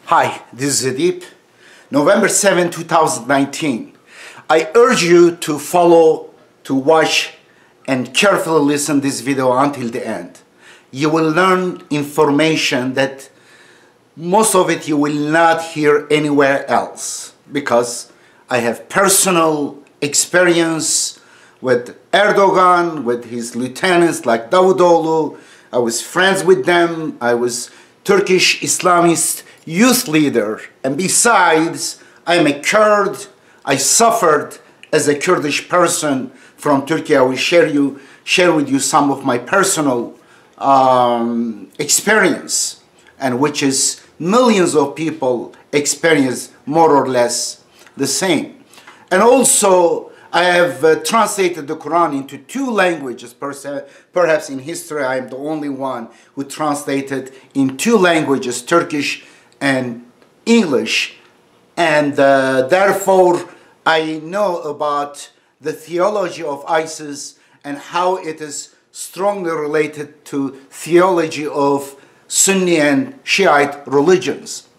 Hi, this is Edip. November 7, 2019. I urge you to follow, to watch, and carefully listen this video until the end. You will learn information that most of it you will not hear anywhere else, because I have personal experience with Erdogan, with his lieutenants like Davutoğlu. I was friends with them. I was Turkish Islamist youth leader, and besides, I am a Kurd. I suffered as a Kurdish person from Turkey. I will share with you some of my personal experience, and which is millions of people experience more or less the same. And also, I have translated the Quran into 2 languages. Perhaps in history, I am the only one who translated in 2 languages, Turkish and English. And therefore, I know about the theology of ISIS and how it is strongly related to theology of Sunni and Shiite religions.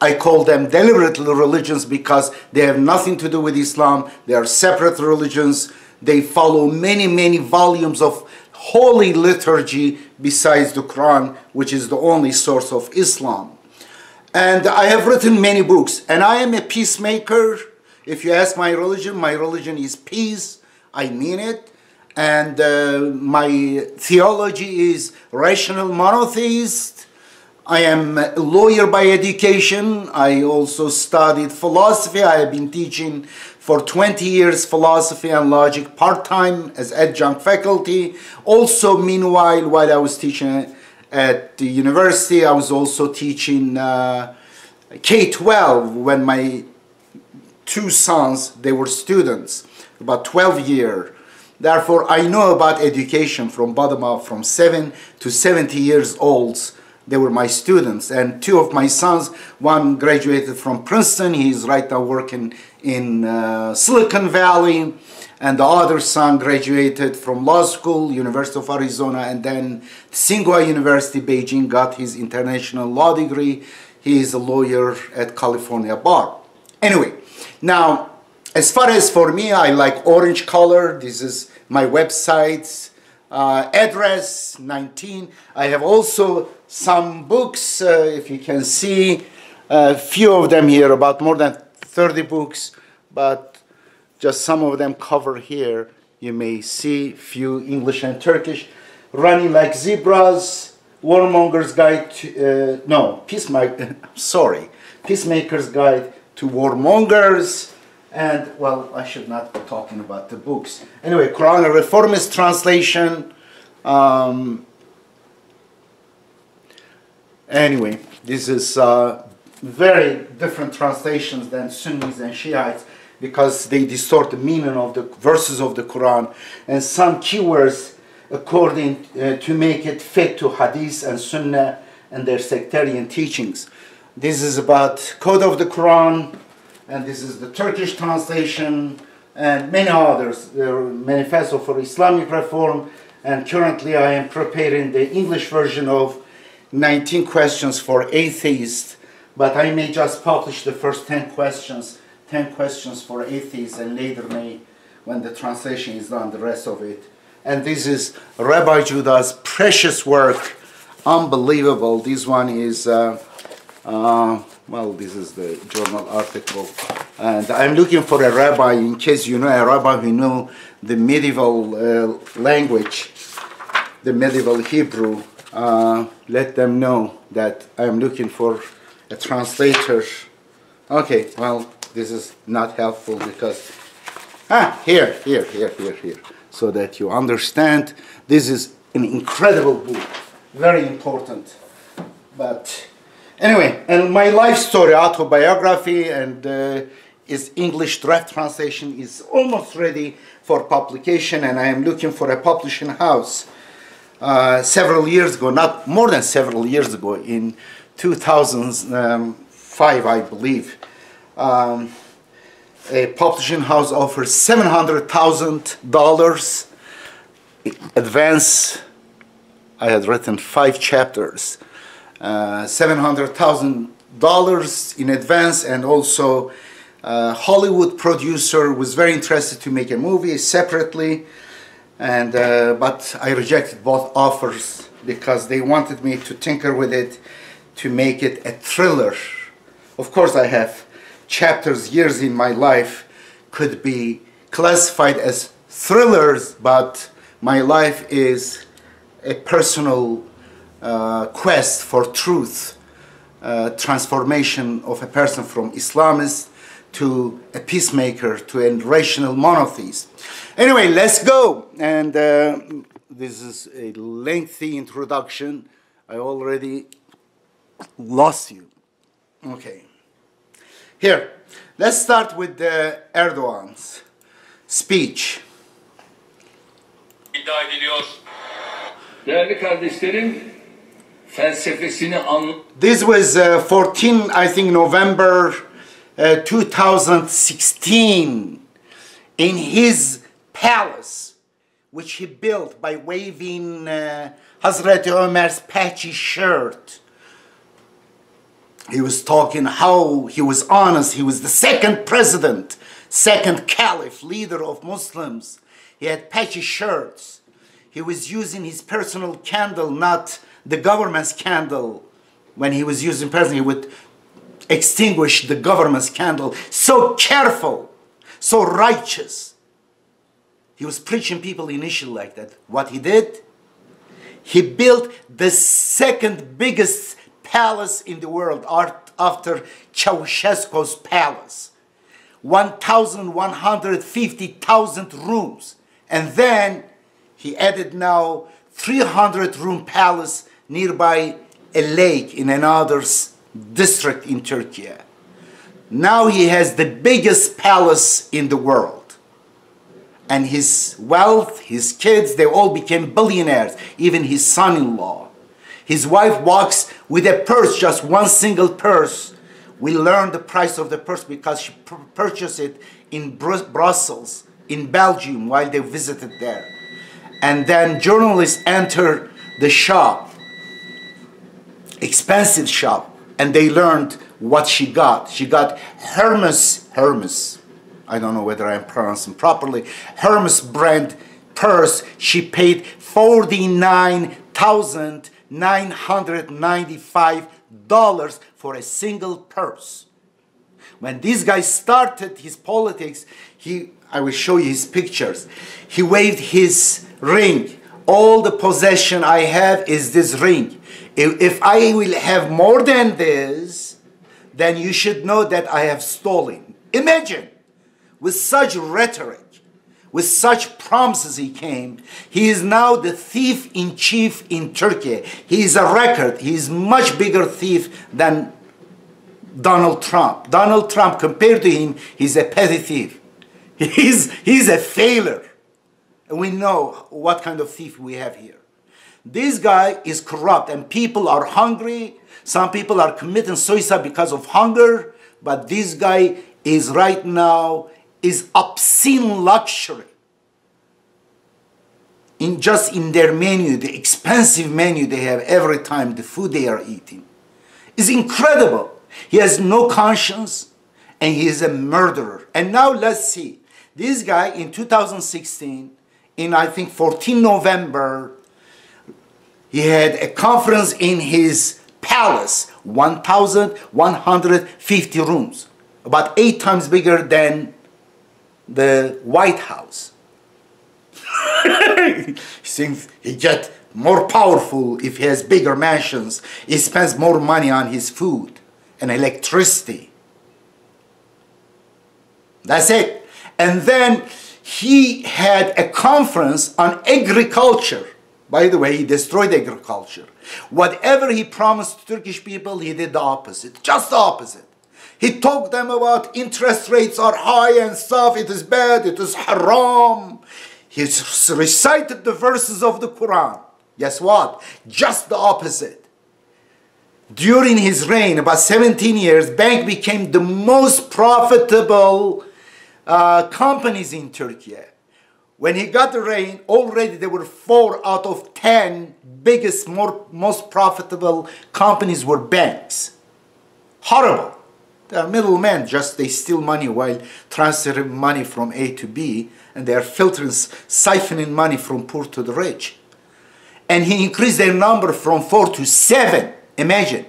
I call them deliberately religions because they have nothing to do with Islam. They are separate religions. They follow many volumes of holy liturgy besides the Quran, which is the only source of Islam. And I have written many books, and I am a peacemaker. If you ask my religion is peace. I mean it. And my theology is rational monotheist. I am a lawyer by education. I also studied philosophy. I have been teaching for 20 years philosophy and logic part-time as adjunct faculty. Also, meanwhile, while I was teaching at the university, I was also teaching K-12 when my 2 sons, they were students, about 12 years. Therefore, I know about education from bottom up, from 7 to 70 years old. They were my students, and 2 of my sons, one graduated from Princeton. He's right now working in Silicon Valley, and the other son graduated from law school, University of Arizona, and then Tsinghua University, Beijing, got his international law degree. He is a lawyer at California Bar. Anyway, now, as far as for me, I like orange color. This is my website address, 19. I have also some books, if you can see, a few of them here, about more than 30 books, but just some of them cover here. You may see few English and Turkish. Running Like Zebras, Warmongers Guide to, Peacemaker's Guide to Warmongers. And, well, I should not be talking about the books. Anyway, Quran, a Reformist translation. Anyway, this is very different translations than Sunnis and Shiites because they distort the meaning of the verses of the Quran and some keywords according to make it fit to Hadith and Sunnah and their sectarian teachings. This is about Code of the Quran, and this is the Turkish translation, and many others. The Manifesto for Islamic Reform, and currently I am preparing the English version of 19 questions for atheists, but I may just publish the first 10 questions for atheists, and later may, when the translation is done, the rest of it. And this is Rabbi Judah's precious work, unbelievable. This one is, well, this is the journal article. And I'm looking for a rabbi, in case you know a rabbi who know the medieval language, the medieval Hebrew. Let them know that I'm looking for a translator. Okay, well, this is not helpful because, here, so that you understand. This is an incredible book, very important. But anyway, and my life story, autobiography, and its English draft translation is almost ready for publication, and I am looking for a publishing house. Several years ago, not more than several years ago, in 2005, I believe, a publishing house offered $700,000 advance. I had written 5 chapters, $700,000 dollars in advance, and also Hollywood producer was very interested to make a movie separately, and but I rejected both offers because they wanted me to tinker with it to make it a thriller. Of course, I have chapters, years in my life could be classified as thrillers, but my life is a personal quest for truth, transformation of a person from Islamist to a peacemaker, to a rational monotheist. Anyway, let's go. And this is a lengthy introduction. I already lost you. Okay. Here, let's start with Erdogan's speech. İddia ediliyor. Değerli kardeşlerim, felsefesini This was 14, I think, November 2016 in his palace, which he built by waving Hazreti Ömer's patchy shirt. He was talking how he was honest. He was the second president, second caliph, leader of Muslims. He had patchy shirts. He was using his personal candle, not the government's candle. When he was using personal, he would extinguish the government's candle. So careful, so righteous. He was preaching people initially like that. What he did? He built the second biggest palace in the world after Ceausescu's palace. 1,150,000 rooms. And then he added now 300-room palace nearby a lake in another district in Turkey. Now he has the biggest palace in the world. And his wealth, his kids, they all became billionaires, even his son-in-law. His wife walks with a purse, just one single purse. We learned the price of the purse because she purchased it in Brussels, in Belgium, while they visited there. And then journalists enter the shop, expensive shop, and they learned what she got. She got Hermes, I don't know whether I'm pronouncing properly, Hermes brand purse. She paid $49,995 for a single purse. When this guy started his politics, I will show you his pictures. He waved his ring. All the possession I have is this ring. If I will have more than this, then you should know that I have stolen. Imagine, with such rhetoric, with such promises he came, he is now the thief-in-chief in Turkey. He is a record. He is much bigger thief than Donald Trump. Donald Trump, compared to him, he's a petty thief. He's a failure. And we know what kind of thief we have here. This guy is corrupt and people are hungry. Some people are committing suicide because of hunger. But this guy is right now is obscene luxury. Just in their menu, the expensive menu they have every time, the food they are eating is incredible. He has no conscience and he is a murderer. And now let's see. This guy in 2016, in I think 14 November, he had a conference in his palace, 1,150 rooms, about 8 times bigger than the White House. He thinks he gets more powerful if he has bigger mansions. He spends more money on his food and electricity. That's it. And then he had a conference on agriculture. By the way, he destroyed agriculture. Whatever he promised to Turkish people, he did the opposite, just the opposite. He talked them about interest rates are high and stuff, it is bad, it is haram. He recited the verses of the Quran. Guess what? Just the opposite. During his reign, about 17 years, bank became the most profitable companies in Turkey. When he got the reign, already there were 4 out of 10 biggest, most profitable companies were banks. Horrible. They are middlemen, just they steal money while transferring money from A to B, and they are filtering, siphoning money from poor to the rich. And he increased their number from 4 to 7. Imagine.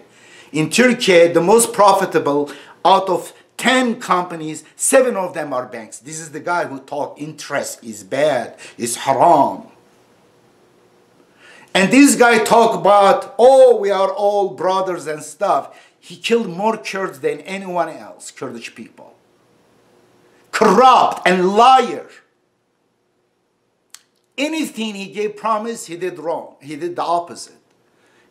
In Turkey, the most profitable out of 10 companies, 7 of them are banks. This is the guy who taught interest is bad, is haram. And this guy talk about, oh, we are all brothers and stuff. He killed more Kurds than anyone else, Kurdish people. Corrupt and liar. Anything he gave promise, he did wrong. He did the opposite.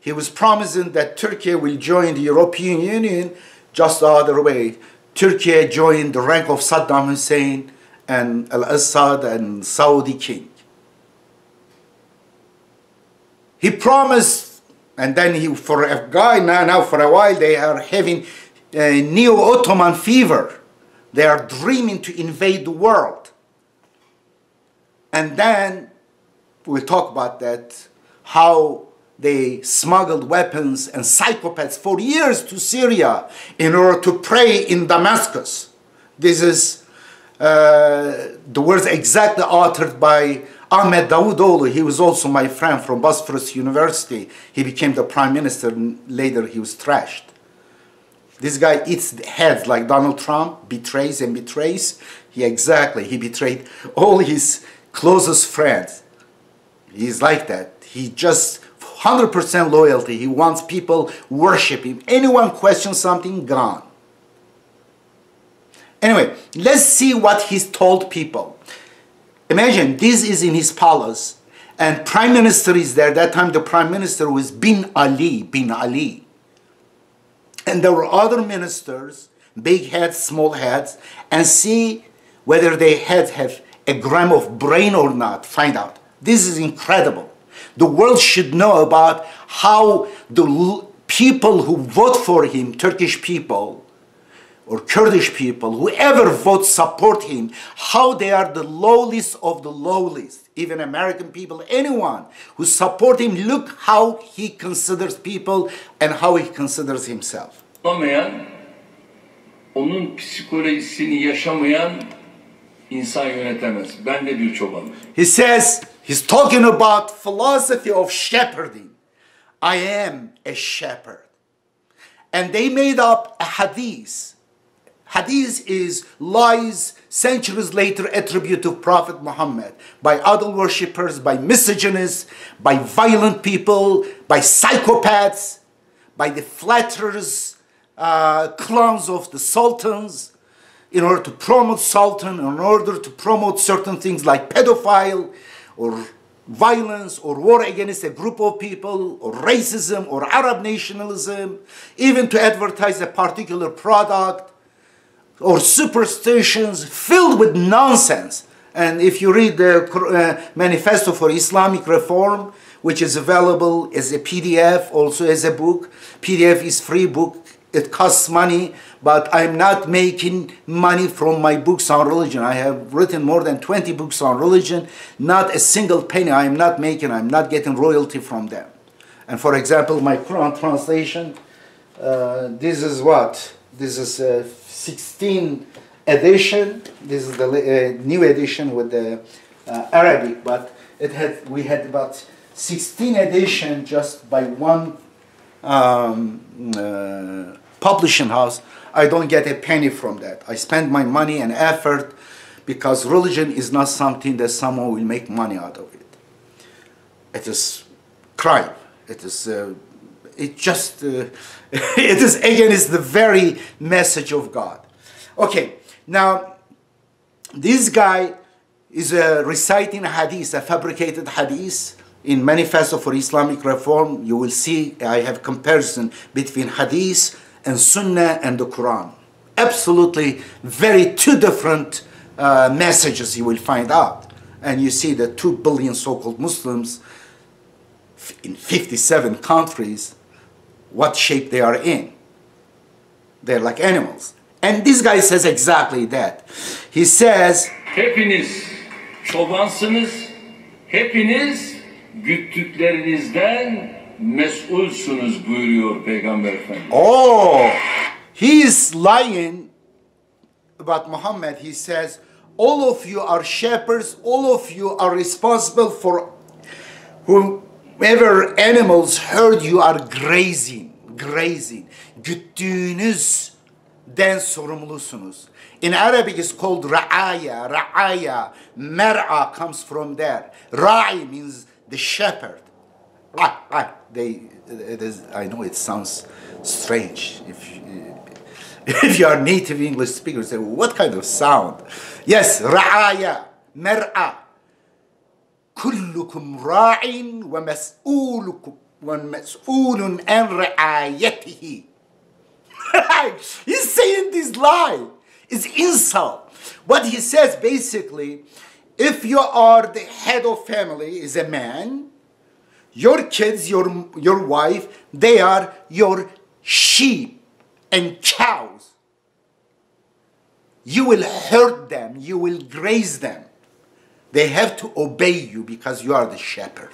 He was promising that Turkey will join the European Union, just the other way. Turkey joined the rank of Saddam Hussein and Al-Assad and Saudi king. He promised, and then for a guy now for a while they are having Neo-Ottoman fever. They are dreaming to invade the world. And then we'll talk about that, how they smuggled weapons and psychopaths for years to Syria in order to pray in Damascus. This is the words exactly uttered by Ahmed Davutoğlu. He was also my friend from Bosphorus University. He became the prime minister and later he was trashed. This guy eats heads like Donald Trump, betrays and betrays. He betrayed all his closest friends. He's like that. He just 100% loyalty. He wants people worship him. Anyone questions something, gone. Anyway, let's see what he's told people. Imagine, this is in his palace, and prime minister is there. That time the prime minister was Bin Ali. And there were other ministers, big heads, small heads, and see whether they have a gram of brain or not. Find out. This is incredible. The world should know about how the people who vote for him, Turkish people, or Kurdish people, whoever votes support him, how they are the lowliest of the lowliest. Even American people, anyone who support him, look how he considers people and how he considers himself. Olmayan, onun psikolojisini yaşamayan insan yönetemez. Ben de bir çobanım. He says, he's talking about philosophy of shepherding. I am a shepherd. And they made up a hadith. Hadith is lies centuries later attribute to Prophet Muhammad by idol worshippers, by misogynists, by violent people, by psychopaths, by the flatterers, clones of the sultans, in order to promote sultan, in order to promote certain things like pedophile or violence or war against a group of people or racism or Arab nationalism, even to advertise a particular product, or superstitions filled with nonsense. And if you read the Manifesto for Islamic Reform, which is available as a PDF, also as a book. PDF is free book. It costs money, but I'm not making money from my books on religion. I have written more than 20 books on religion. Not a single penny I'm not making. I'm not getting royalty from them. And for example, my Quran translation, this is what? This is 16 edition. This is the new edition with the Arabic, but we had about 16 edition just by one publishing house. I don't get a penny from that. I spend my money and effort because religion is not something that someone will make money out of it. It is crime. It is it is against the very message of God. Okay, now this guy is reciting a hadith, a fabricated hadith. In Manifesto for Islamic Reform, you will see I have comparison between hadith and Sunnah and the Quran. Absolutely very two different messages you will find out. And you see the 2 billion so-called Muslims in 57 countries, what shape they are in. They're like animals. And this guy says exactly that. He says, hepiniz çobansınız, hepiniz güttüklerinizden mesulsunuz buyuruyor Peygamber Efendimiz. Oh, He is lying about Muhammad. He says, all of you are shepherds, all of you are responsible for whomever animals herd you are grazing. Güttüğünüzden sorumlusunuz. In Arabic it's called ra'aya. Mer'a comes from there. Ra'i means the shepherd. I know it sounds strange. If you are native English speaker, say, what kind of sound? Yes, ra'aya, mer'a. كلكم راع ومسؤول عن رعايته. He's saying this lie. It's insult. What he says basically, if you are the head of family, is a man, your kids, your wife, they are your sheep and cows. You will herd them, you will graze them. They have to obey you because you are the shepherd.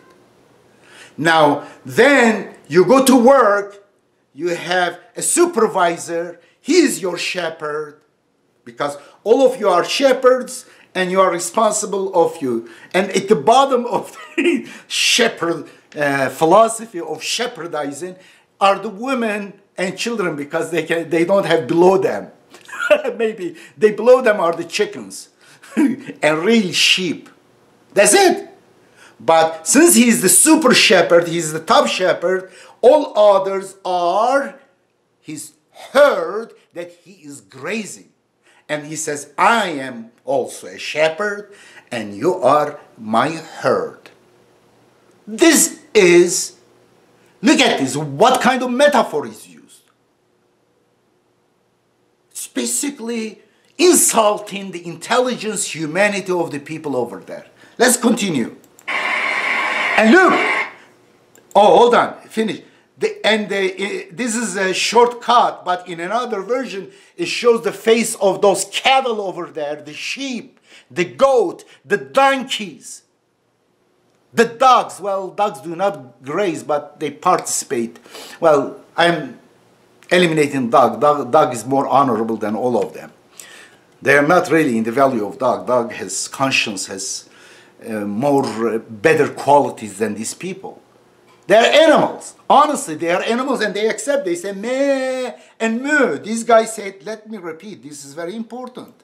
Now, then you go to work, you have a supervisor, he is your shepherd, because all of you are shepherds and you are responsible of you. And at the bottom of the shepherd philosophy of shepherdizing are the women and children, because they don't have below them. Maybe they below them are the chickens and real sheep. That's it. But since he is the super shepherd, he is the top shepherd, all others are his herd that he is grazing. And he says, I am also a shepherd and you are my herd. This is, look at this, what kind of metaphor is used? It's basically insulting the intelligence, humanity of the people over there. Let's continue. And look, oh, hold on, finish. This is a shortcut, but in another version, it shows the face of those cattle over there, the sheep, the goat, the donkeys, the dogs. Well, dogs do not graze, but they participate. Well, I'm eliminating dog. Dog is more honorable than all of them. They are not really in the value of dog. Dog has conscience, has better qualities than these people. They are animals. Honestly, they are animals and they accept. They say meh and moo. These guys said, let me repeat, this is very important.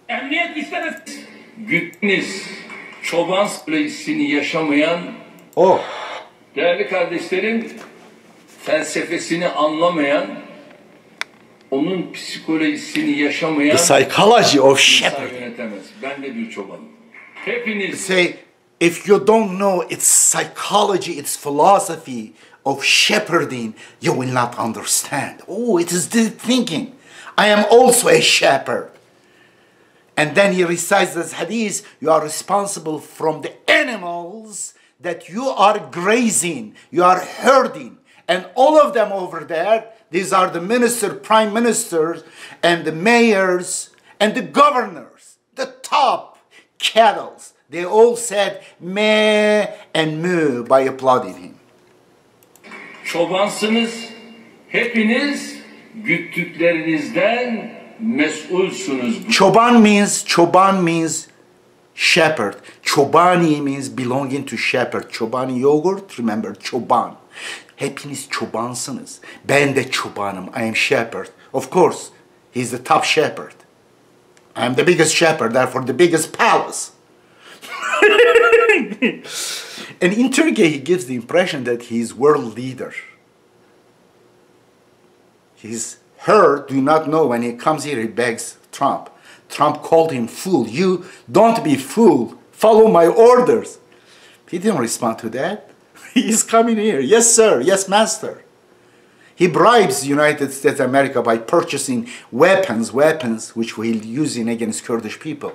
Emniyet istemez. Güttüğünüz çoban psikolojisini yaşamayan, değerli kardeşlerim, felsefesini anlamayan, onun psikolojisini yaşamayan, the psychology of shepherd. Yönetemez. Ben de bir çobanım. Hepiniz say, if you don't know its psychology, its philosophy of shepherding, you will not understand. Oh, it is deep thinking. I am also a shepherd. And then he recites this hadith, you are responsible from the animals that you are grazing, you are herding. And all of them over there, these are the ministers, prime ministers, and the mayors, and the governors, the top cattle. They all said meh and moo by applauding him. çobansınız, hepiniz güttüklerinizden mesulsunuz. Çoban means shepherd. Çobani means belonging to shepherd. Çobani yogurt, remember çoban. Hepiniz çobansınız. Ben de çobanım. I am shepherd. Of course, he's the top shepherd. I am the biggest shepherd, therefore the biggest palace. And in Turkey, he gives the impression that he is world leader. His herd do not know when he comes here, he begs Trump. Trump called him fool. You don't be fool. Follow my orders. He didn't respond to that. He's coming here. Yes, sir. Yes, master. He bribes the United States of America by purchasing weapons which we're using against Kurdish people.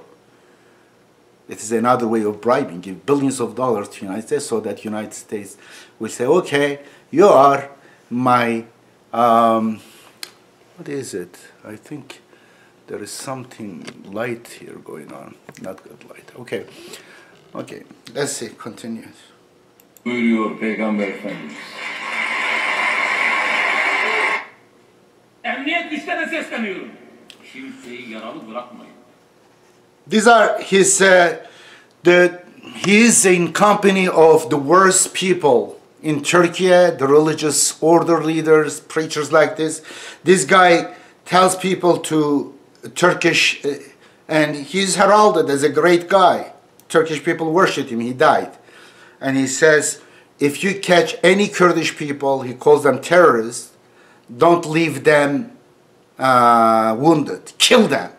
It is another way of bribing. Give billions of dollars to the United States so that United States will say, okay, you are my, what is it? I think there is something light here going on. Not good light. Okay. Okay. Let's see. Continue. buyuruyor Peygamber Efendimiz. Emniyet güçlerine sesleniyorum. Kimseyi yaralı bırakmayın. These are his, he is in company of the worst people in Turkey, the religious order leaders, preachers like this. This guy tells people to Turkish, and he's heralded as a great guy. Turkish people worship him, he died. And he says, if you catch any Kurdish people, he calls them terrorists, don't leave them wounded, kill them.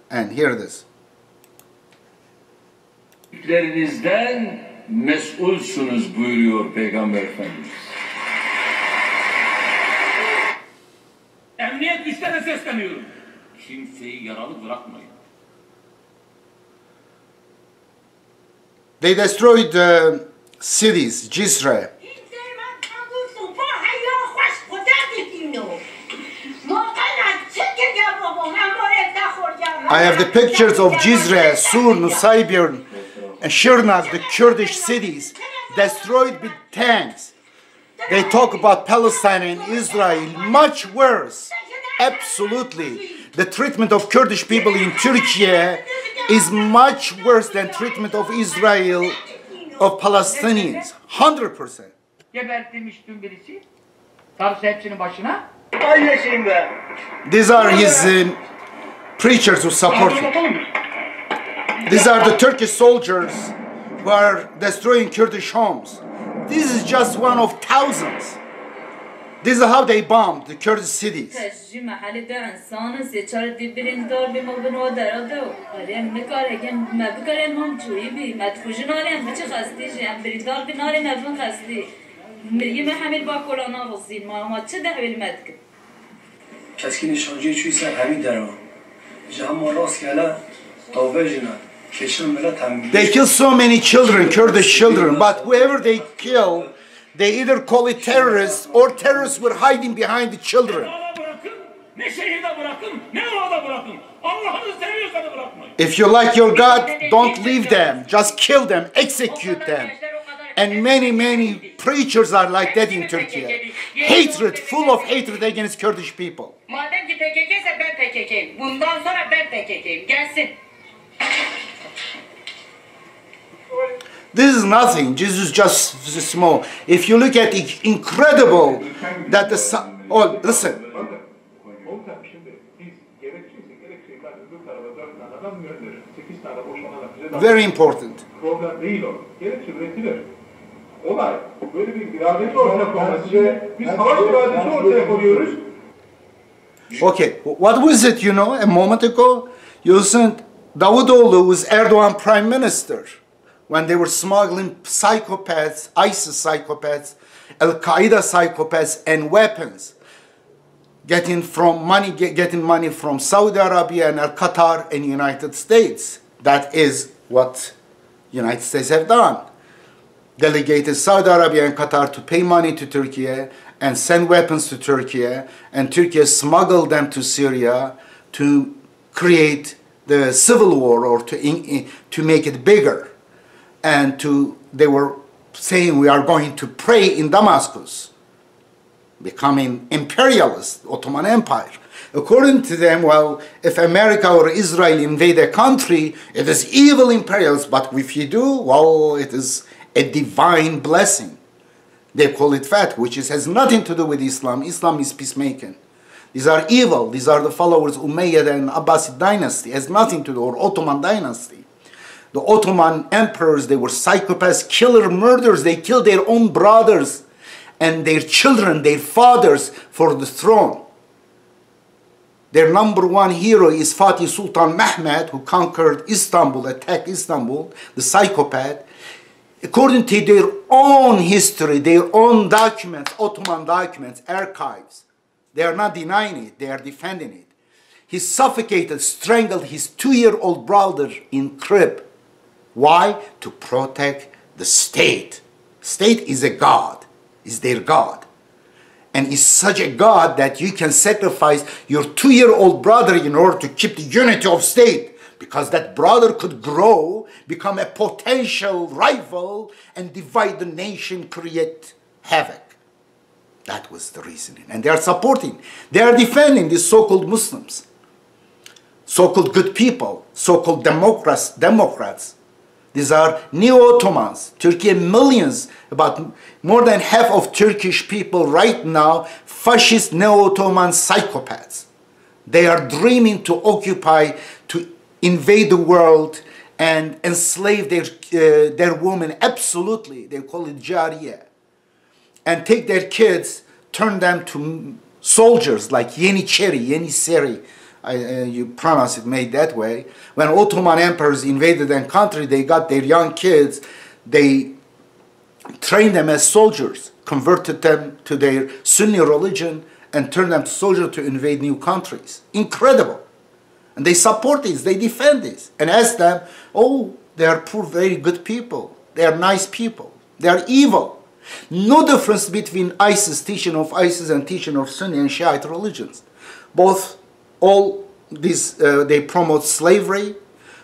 And hear this. Lerinizden mesulsunuz buyuruyor Peygamber Efendimiz. Emniyet güçlerine sesleniyorum. Kimseyi yaralı bırakmayın. They destroyed cities, Cisre. I have the pictures of Cisre, Sur, Nusaybin, and Shirnak, the Kurdish cities, destroyed with tanks. They talk about Palestine and Israel, much worse. Absolutely. The treatment of Kurdish people in Turkey is much worse than treatment of Israel, of Palestinians. 100%. Gebertilmiş dün birisi. Darısı hepsinin başına. These are his preachers who support him. These are the Turkish soldiers who are destroying Kurdish homes. This is just one of thousands. This is how they bombed the Kurdish cities. They kill so many children, Kurdish children, but whoever they kill, they either call it terrorists or terrorists were hiding behind the children. If you like your God, don't leave them, just kill them, execute them. And many preachers are like that in Turkey. Hatred, full of hatred against Kurdish people. This is nothing. Jesus just small. If you look at the incredible that the oh, listen. Very important. Okay, what was it, you know, a moment ago? You listened, Davutoğlu was Erdogan prime minister when they were smuggling psychopaths, ISIS psychopaths, Al-Qaeda psychopaths, and weapons, getting money from Saudi Arabia and Qatar and United States. That is what United States have done. Delegated Saudi Arabia and Qatar to pay money to Turkey and send weapons to Turkey, and Turkey smuggled them to Syria to create the civil war or to make it bigger. And they were saying we are going to pray in Damascus, becoming imperialist, Ottoman Empire. According to them, well, if America or Israel invade a country, it is evil imperialists, but if you do, well, it is a divine blessing. They call it fat, which has nothing to do with Islam. Islam is peacemaking. These are evil. These are the followers of Umayyad and Abbasid dynasty. It has nothing to do, or Ottoman dynasty. The Ottoman emperors, they were psychopaths, killer murderers. They killed their own brothers and their children, their fathers, for the throne. Their number one hero is Fatih Sultan Mehmed, who conquered Istanbul, attacked Istanbul, the psychopath. According to their own history, their own documents, Ottoman documents, archives, they are not denying it, they are defending it. He suffocated, strangled his 2-year-old brother in crib. Why? To protect the state. State is a god, is their god. And is such a god that you can sacrifice your 2-year-old brother in order to keep the unity of state. because that brother could grow, become a potential rival, and divide the nation, create havoc. That was the reasoning. And they are supporting, they are defending these so-called Muslims, so-called good people, so-called Democrats. These are Neo-Ottomans. Turkey, millions, about more than half of Turkish people right now, fascist Neo-Ottoman psychopaths. They are dreaming to occupy, to invade the world and enslave their women, absolutely. They call it Jariye. And take their kids, turn them to soldiers like Yeniseri. You pronounce it made that way. When Ottoman emperors invaded their country, they got their young kids, they trained them as soldiers, converted them to their Sunni religion, and turned them to soldiers to invade new countries. Incredible. And they support this, they defend this, and ask them, oh, they are poor, very good people. They are nice people. They are evil. No difference between teaching of ISIS and teaching of Sunni and Shiite religions. Both, all these, they promote slavery,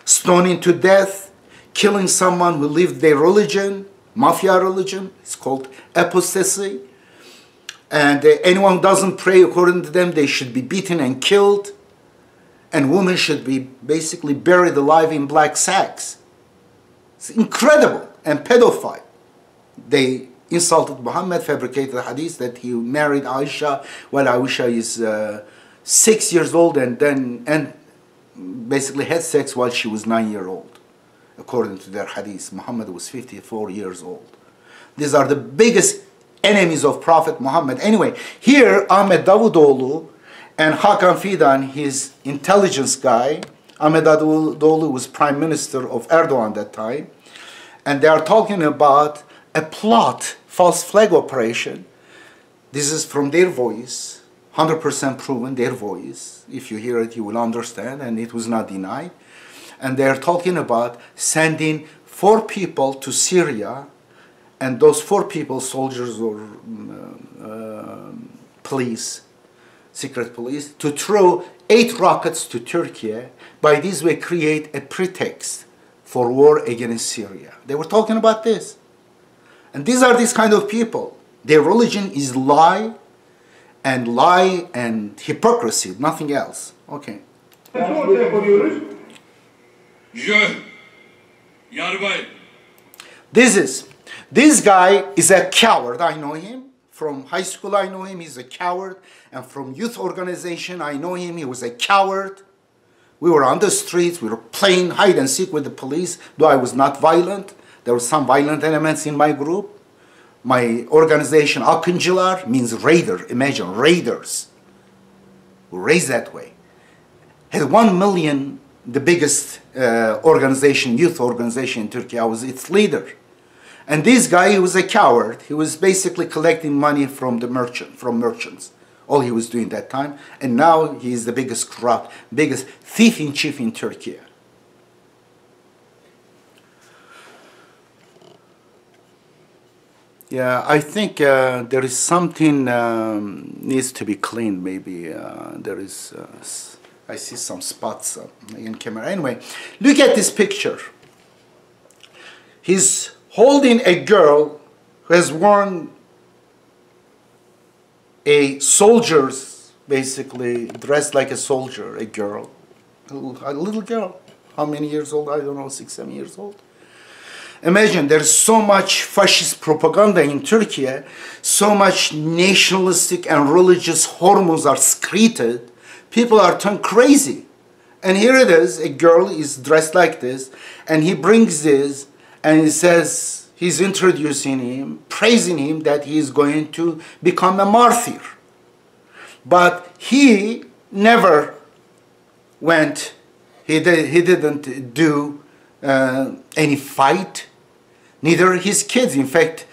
stoning to death, killing someone who lived their religion, mafia religion. It's called apostasy. And anyone who doesn't pray according to them, they should be beaten and killed. And women should be basically buried alive in black sacks. It's incredible. And pedophile. They insulted Muhammad, fabricated the hadith that he married Aisha while Aisha is 6 years old, and basically had sex while she was 9 years old. According to their hadith, Muhammad was 54 years old. These are the biggest enemies of Prophet Muhammad. Anyway, here Ahmet Davutoğlu and Hakan Fidan, his intelligence guy. Ahmet Davutoğlu was prime minister of Erdogan at that time. And they are talking about a plot, false flag operation. This is from their voice, 100% proven, their voice. If you hear it, you will understand, and it was not denied. And they are talking about sending 4 people to Syria, and those 4 people, soldiers or police, secret police, to throw 8 rockets to Turkey, by this way create a pretext for war against Syria. They were talking about this. And these are these kind of people. Their religion is lie and hypocrisy, nothing else. Okay. This guy is a coward. I know him. From high school I know him. He's a coward. And from youth organization I know him. He was a coward. We were on the streets. We were playing hide and seek with the police. Though I was not violent. There were some violent elements in my group. My organization, Akıncılar, means raider. Imagine, raiders. We were raised that way. Had 1 million, the biggest organization, youth organization in Turkey. I was its leader. And this guy, he was a coward. He was basically collecting money from merchants. All he was doing that time. And now he is the biggest corrupt, biggest thief in chief in Turkey. Yeah, I think there is something needs to be cleaned. Maybe there is. I see some spots in camera. Anyway, look at this picture. He's holding a girl who has worn a soldier's, basically dressed like a soldier, a girl, a little girl. How many years old? I don't know, 6, 7 years old. Imagine, there's so much fascist propaganda in Turkey, so much nationalistic and religious hormones are secreted, people are turned crazy. And here it is, a girl is dressed like this, and he brings this, and he says, he's introducing him, praising him that he is going to become a martyr. But he never went, he didn't do any fight. Neither his kids. In fact,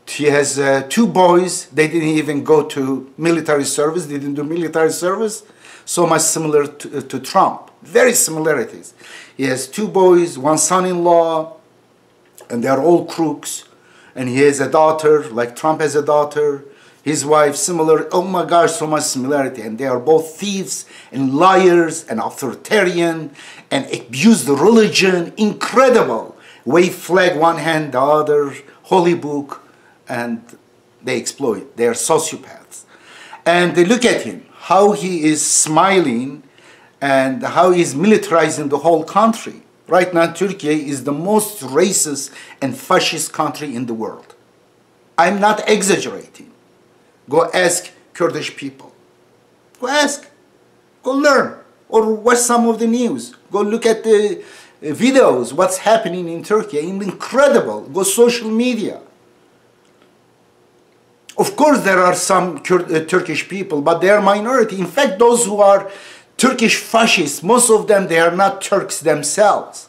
he has 2 boys. They didn't even go to military service. They didn't do military service. So much similar to Trump. Very similarities. He has 2 boys, 1 son-in-law, and they are all crooks. And he has a daughter, like Trump has a daughter. his wife, similar. Oh my gosh, so much similarity. And they are both thieves and liars and authoritarian and abuse the religion. Incredible. Wave flag one hand, the other, holy book, and they exploit. They are sociopaths. And they look at him, how he is smiling and how he is militarizing the whole country. Right now, Turkey is the most racist and fascist country in the world. I'm not exaggerating. Go ask Kurdish people. Go ask. Go learn. Or watch some of the news. Go look at the videos, what's happening in Turkey. Incredible. Go social media. Of course, there are some Turkish people, but they are minority. In fact, those who are Turkish fascists, most of them, they are not Turks themselves.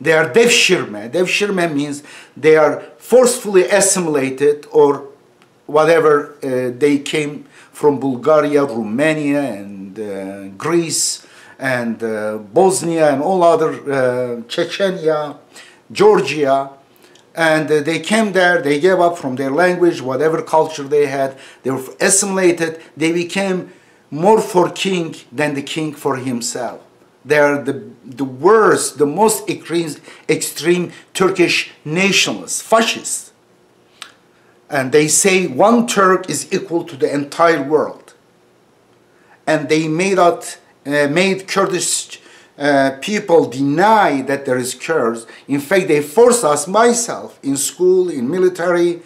They are devşirme. Devşirme means they are forcefully assimilated or whatever. They came from Bulgaria, Romania, and Greece, and Bosnia, and all other, Chechnya, Georgia. And they came there, they gave up from their language, whatever culture they had. They were assimilated. They became more for king than the king for himself. They are the worst, the most extreme Turkish nationalists, fascists. And they say one Turk is equal to the entire world. And they made Kurdish people deny that there is Kurds. In fact, they forced us, myself, in school, in military,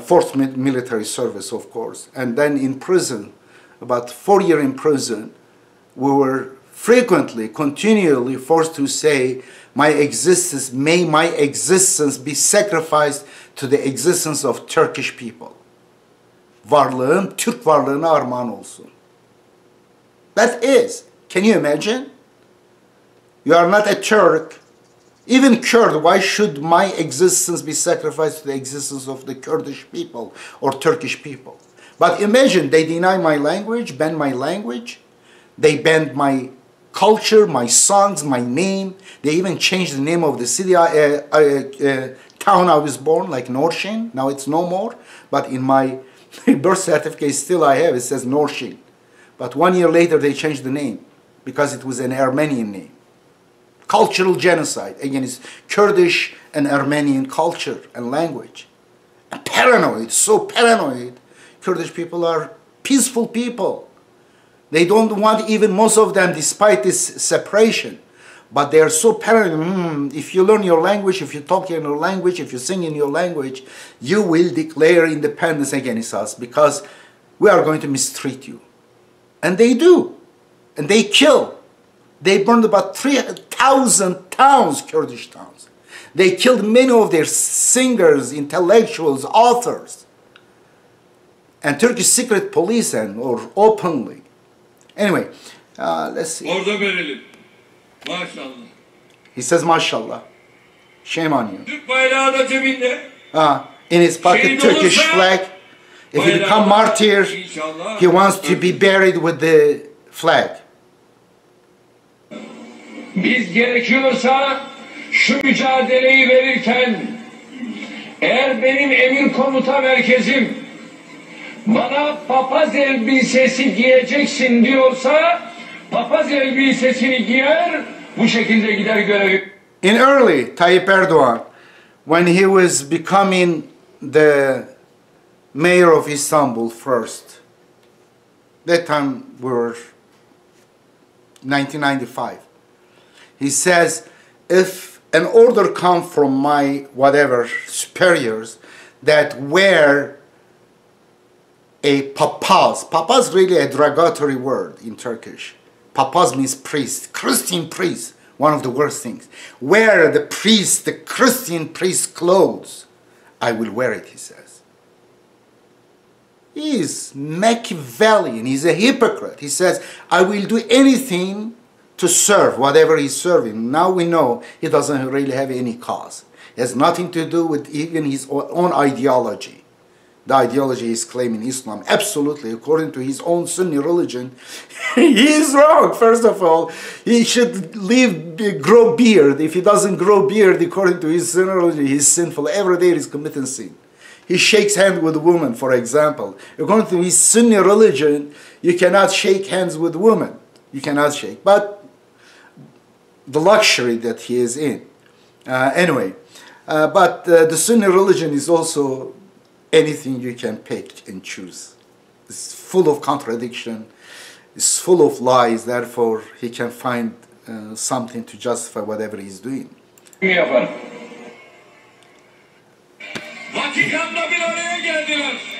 forced military service, of course, and then in prison, about 4 years in prison, we were frequently, continually forced to say, may my existence be sacrificed to the existence of Turkish people. Varlığım, Türk varlığına armağan olsun. That is, can you imagine? You are not a Turk. Even Kurd, why should my existence be sacrificed to the existence of the Kurdish people or Turkish people? But imagine, they deny my language, ban my language. They banned my culture, my songs, my name. They even changed the name of the city, town I was born, like Norshin. Now it's no more. But in my birth certificate, still I have, it says Norshin. But 1 year later, they changed the name because it was an Armenian name. Cultural genocide against Kurdish and Armenian culture and language. And paranoid, so paranoid. Kurdish people are peaceful people. They don't want even most of them, despite this separation. But they are so paranoid. If you learn your language, if you talk in your language, if you sing in your language, you will declare independence against us because we are going to mistreat you. And they do. And they kill. They burned about 3,000 towns, Kurdish towns. They killed many of their singers, intellectuals, authors. And Turkish secret police or openly. Anyway, let's see. Orada verelim. Maşallah. He says, Mashallah. Shame on you. Türk bayrağı da cebinde. In his pocket, Turkish flag. If he become martyr, he wants to be buried with the flag. Biz gerekiyorsa şu mücadeleyi verirken eğer benim emir komuta merkezim bana papaz elbisesi giyeceksin diyorsa papaz elbisesini giyer, bu şekilde gider görevi. In early Tayyip Erdogan, when he was becoming the mayor of Istanbul first, that time we were 1995, he says, if an order comes from my whatever superiors that wear a papaz. Papaz really a derogatory word in Turkish. Papaz means priest, Christian priest, one of the worst things. Wear the priest, the Christian priest clothes. I will wear it, he says. He is Machiavellian, he's a hypocrite. He says, I will do anything to serve whatever he's serving. Now we know he doesn't really have any cause. It has nothing to do with even his own ideology. The ideology he's claiming Islam, absolutely, according to his own Sunni religion, he is wrong. First of all, he should grow beard. If he doesn't grow beard according to his Sunni religion, he's sinful. Every day he's committing sin. he shakes hands with women, for example. According to his Sunni religion, you cannot shake hands with women. You cannot shake. But the luxury that he is in. Anyway, but the Sunni religion is also anything you can pick and choose. It's full of contradiction. It's full of lies. Therefore, he can find something to justify whatever he's doing.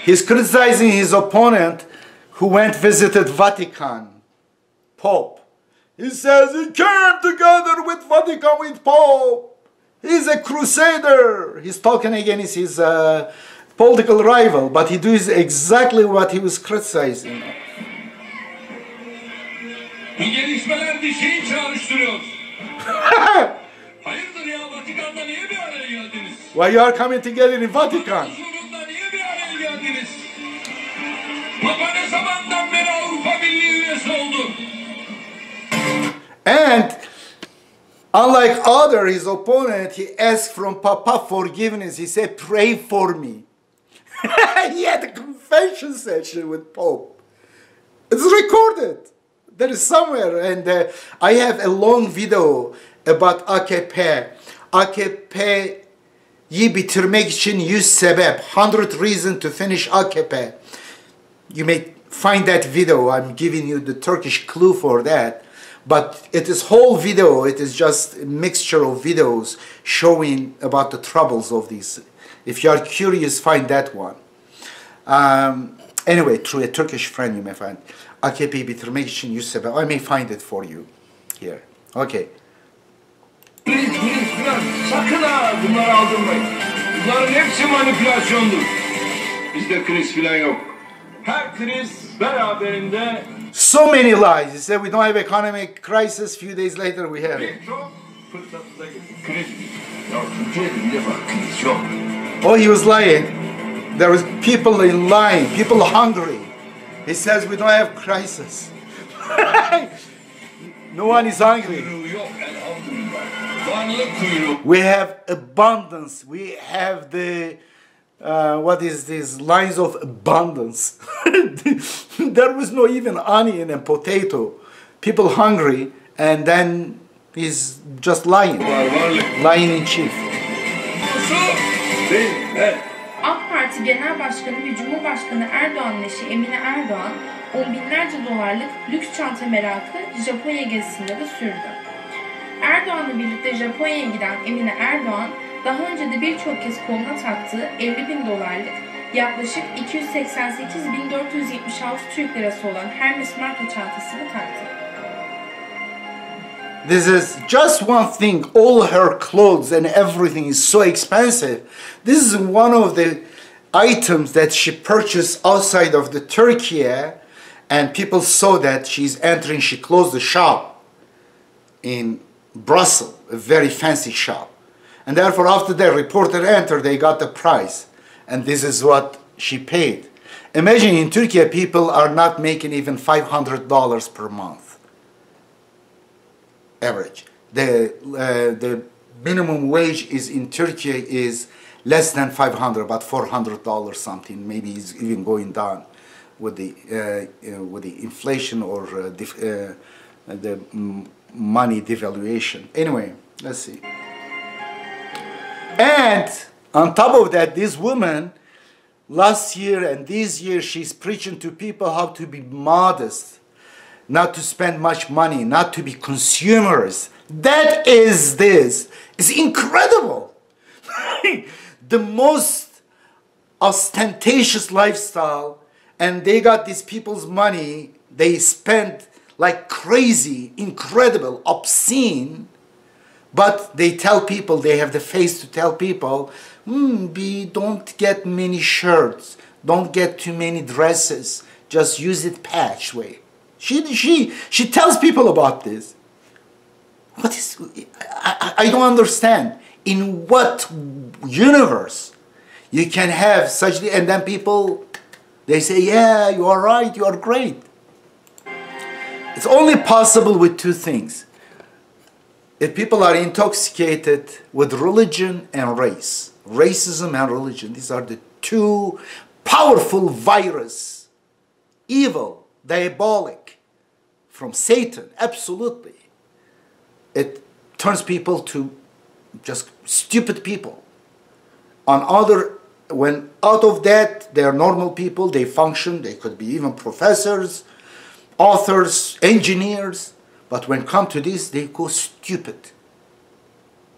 He's criticizing his opponent who went visited Vatican, Pope. He says he came together with Vatican with Pope. He's a crusader. He's talking against his political rival, but he does exactly what he was criticizing. Bu gelişmeler bir şeyi çağrıştırıyor. Hayırdır ya, Vatikan'da niye bir araya geldiniz? Why you are coming together in Vatican? Huzurunda niye bir araya geldiniz? Papa ne zamandan beri Avrupa Birliği üyesi oldu? And unlike his opponent, he asked from Papa forgiveness. He said, pray for me. He had a confession session with Pope. It's recorded. There is somewhere. And I have a long video about AKP. AKP'yi bitirmek için 100 sebep. 100 reasons to finish AKP. You may find that video. I'm giving you the Turkish clue for that. But it is whole video. It is just a mixture of videos showing about the troubles of these. If you are curious, find that one. Anyway, through a Turkish friend you may find. AKP'yi bitirmek için 100 sebep. I may find it for you here. Okay. Sakın ha bunları aldırmayın. Bunların hepsi manipülasyondur. Bizde kriz filan yok. Her kriz beraberinde. So many lies. He said we don't have economic crisis. Few days later we have it. Oh, he was lying. There was people in line, people hungry. He says we don't have crisis. No one is hungry. We have abundance. We have the what is these lines of abundance? There was no even onion and potato. People hungry, and then he's just lying. Lying in chief. AK Parti Genel Başkanı ve Cumhurbaşkanı Erdoğan'ın eşi Emine Erdoğan, on binlerce dolarlık lüks çanta merakı Japonya gezisinde de sürdü. Erdoğan'la birlikte Japonya'ya giden Emine Erdoğan, daha önce de birçok kez koluna taktığı 50.000 dolarlık yaklaşık 288.476 Türk lirası olan Hermes marka çantasını taktı. This is just one thing. All her clothes and everything is so expensive. This is one of the items that she purchased outside of the Turkey, and people saw that she's entering. She closed the shop in Brussels, a very fancy shop. And therefore, after the reporter entered, they got the price. And this is what she paid. Imagine in Turkey, people are not making even $500 per month. Average. The minimum wage is in Turkey is less than 500, about $400 something. Maybe it's even going down with the inflation or the money devaluation. Anyway, let's see. And on top of that, this woman, last year and this year, she's preaching to people how to be modest, not to spend much money, not to be consumers. That is this. It's incredible. The most ostentatious lifestyle, and they got these people's money, they spend like crazy, incredible, obscene, but they tell people, they have the face to tell people, we don't get many shirts, don't get too many dresses, just use it patch way. She tells people about this. What is, I don't understand. In what universe you can have such, and then people, they say, yeah, you are right, you are great. It's only possible with two things. If people are intoxicated with religion and race, racism and religion, these are the two powerful virus, evil, diabolic, from Satan, absolutely. It turns people to just stupid people. When out of that, they are normal people, they function, they could be even professors, authors, engineers, but when come to this, they go stupid.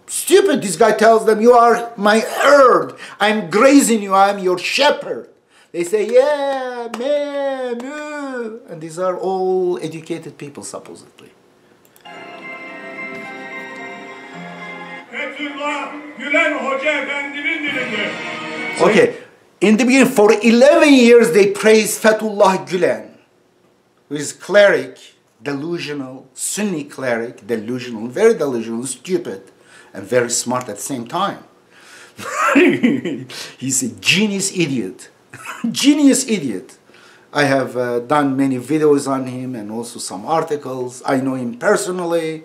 Stupid, this guy tells them, you are my herd, I'm grazing you, I'm your shepherd. They say, yeah, meh, moo. And these are all educated people, supposedly. Okay, in the beginning, for 11 years, they praised Fethullah Gülen, who is cleric, delusional, Sunni cleric, delusional, very delusional, stupid, and very smart at the same time. He's a genius idiot. Genius idiot. I have done many videos on him and also some articles. I know him personally.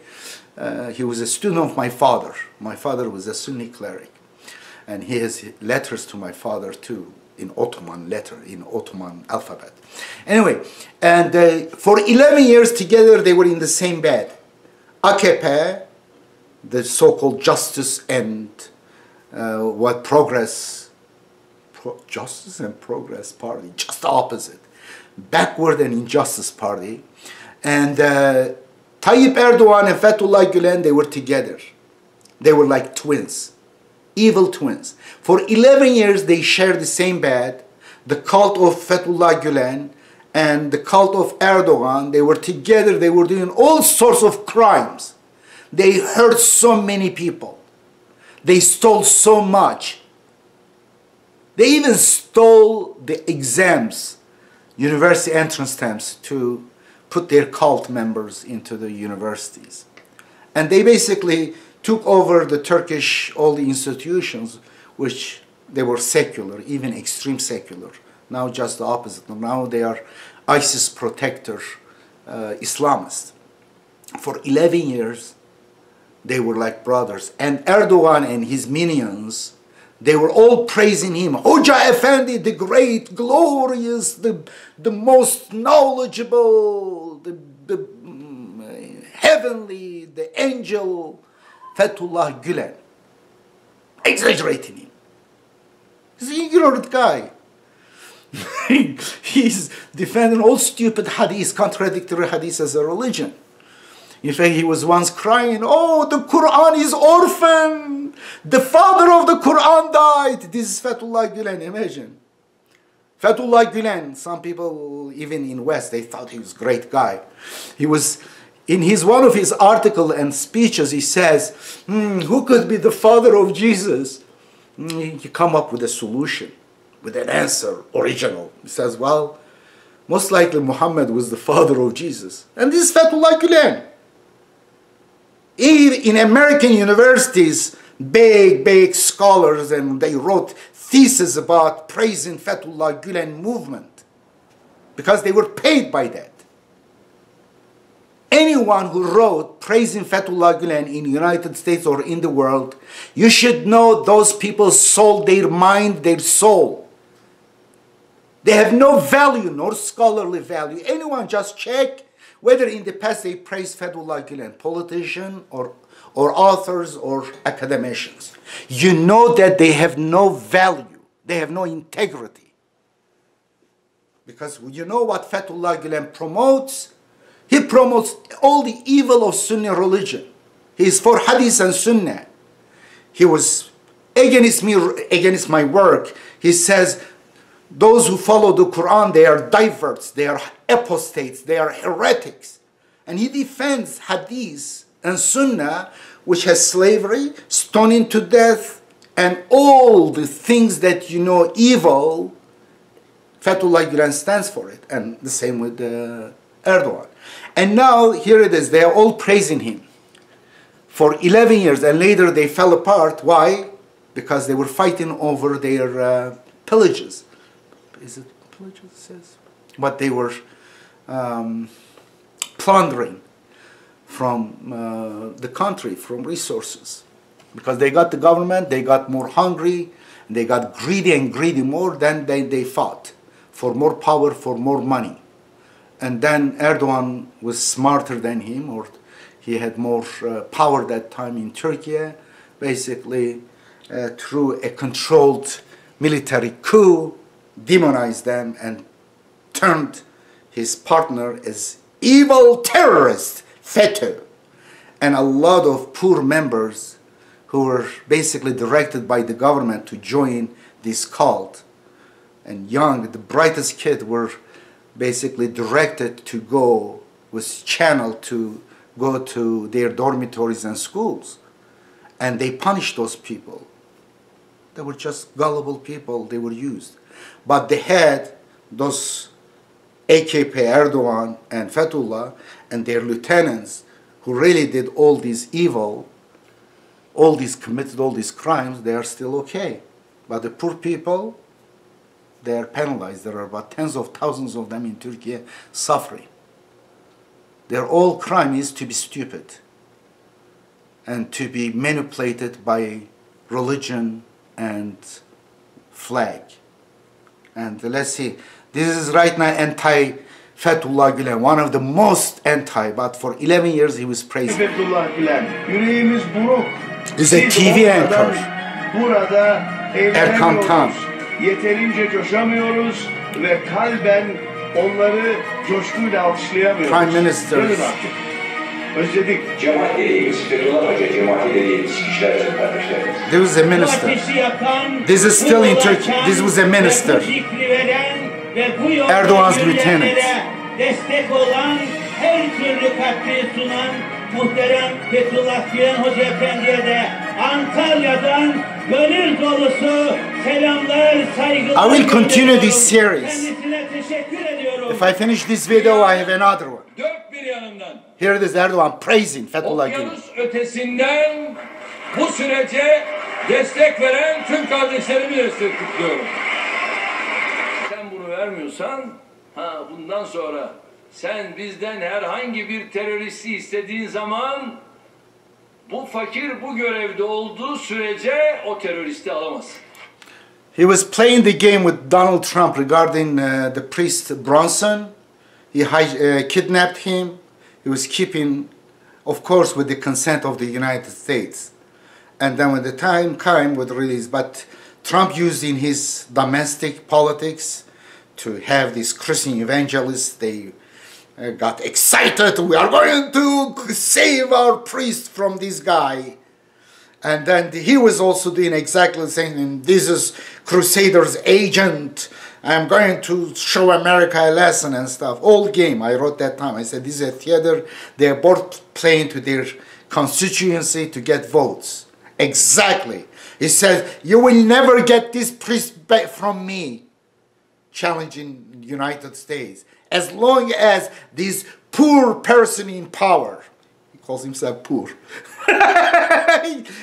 He was a student of my father. My father was a Sunni cleric. And he has letters to my father too, in Ottoman letter, in Ottoman alphabet. Anyway, and for 11 years together they were in the same bed. AKP, the so-called Justice and Justice and Progress Party, just the opposite. Backward and Injustice Party. And Tayyip Erdogan and Fethullah Gülen, they were together. They were like twins, evil twins. For 11 years they shared the same bed. The cult of Fethullah Gülen and the cult of Erdogan, they were together, they were doing all sorts of crimes. They hurt so many people. They stole so much. They even stole the exams, university entrance stamps, to put their cult members into the universities. And they basically took over the Turkish, all the institutions, which they were secular, even extreme secular. Now just the opposite. Now they are ISIS protector Islamists. For 11 years, they were like brothers. And Erdogan and his minions, they were all praising him. Hoca Efendi, the great, glorious, the most knowledgeable, the heavenly, the angel, Fethullah Gülen. Exaggerating him. He's an ignorant guy. He's defending all stupid hadiths, contradictory hadiths as a religion. In fact, he was once crying, oh, the Quran is orphan. The father of the Quran died. This is Fethullah Gülen, imagine. Fethullah Gülen, some people, even in West, they thought he was a great guy. He was, in one of his articles and speeches, he says, who could be the father of Jesus? He come up with a solution, with an answer, original. He says, well, most likely Muhammad was the father of Jesus. And this is Fethullah Gülen. In American universities, big scholars, and they wrote theses about praising Fethullah Gülen movement because they were paid by that. Anyone who wrote praising Fethullah Gülen in the United States or in the world, you should know those people sold their mind, their soul. They have no value, nor scholarly value. Anyone just check whether in the past they praised Fethullah Gülen, politician or authors or academicians. You know that they have no value. They have no integrity. Because you know what Fethullah Gülen promotes? He promotes all the evil of Sunni religion. He is for Hadith and Sunnah. He was against me, against my work. He says, those who follow the Quran, they are diverts, they are apostates, they are heretics. And he defends Hadith and Sunnah, which has slavery, stoning to death, and all the things that you know evil. Fethullah Gülen stands for it, and the same with Erdogan. And now, here it is, they are all praising him for 11 years, and later they fell apart. Why? Because they were fighting over their pillages. Is it pillages, it says? What they were plundering from the country, from resources. Because they got the government, they got more hungry, they got greedy and greedy more, then they fought for more power, for more money. And then Erdogan was smarter than him, or he had more power that time in Turkey, basically through a controlled military coup, demonized them and turned his partner as evil terrorist, FETÖ. And a lot of poor members who were basically directed by the government to join this cult. And young, the brightest kids were basically directed to go, was channeled to go to their dormitories and schools. And they punished those people. They were just gullible people, they were used. But they had those AKP, Erdogan and Fethullah and their lieutenants who really did all this evil, committed all these crimes, they are still okay. But the poor people, they are penalized. There are about tens of thousands of them in Turkey suffering. Their all crime is to be stupid and to be manipulated by religion and flag. And let's see, this is right now anti-Fethullah Gülen, one of the most anti, but for 11 years he was praising. Fethullah Gülen, yüreğimiz buruk. He's a TV anchor. Burada Erkan Tan. Yeterince coşamıyoruz ve kalben onları coşkuyla alkışlayamıyoruz. Prime Minister. Özledik. Cemaat dediğimiz Fethullah Hoca, cemaat dediğimiz kişiler için kardeşlerimiz. There was a minister. This is still in Turkey. This was a minister. Erdogan's lieutenant. Destek olan, her türlü katkıyı sunan muhterem Fethullah Gülen Hoca Efendi'ye de Antalya'dan gönül dolusu selamlar, saygılar. I will continue this series. Kendisine teşekkür ediyorum. If I finish this video, I have another one. Dört bir yanından. Here it is Erdogan praising Fethullah Gülen. Okyanus ötesinden bu sürece destek veren tüm kardeşlerimi destekliyorum. Sen bunu vermiyorsan, bundan sonra sen bizden herhangi bir teröristi istediğin zaman bu fakir bu görevde olduğu sürece o teröristi alamazsın. He was playing the game with Donald Trump regarding the priest Bronson. He kidnapped him. He was keeping, of course, with the consent of the United States. And then when the time came with release, but Trump used in his domestic politics to have these Christian evangelists, they got excited. We are going to save our priest from this guy. And then he was also doing exactly the same thing. This is Crusaders agent. I'm going to show America a lesson and stuff. Old game, I wrote that time. I said, this is a theater. They're both playing to their constituency to get votes. Exactly. He said, you will never get this priest back from me, challenging the United States. As long as this poor person in power, he calls himself poor.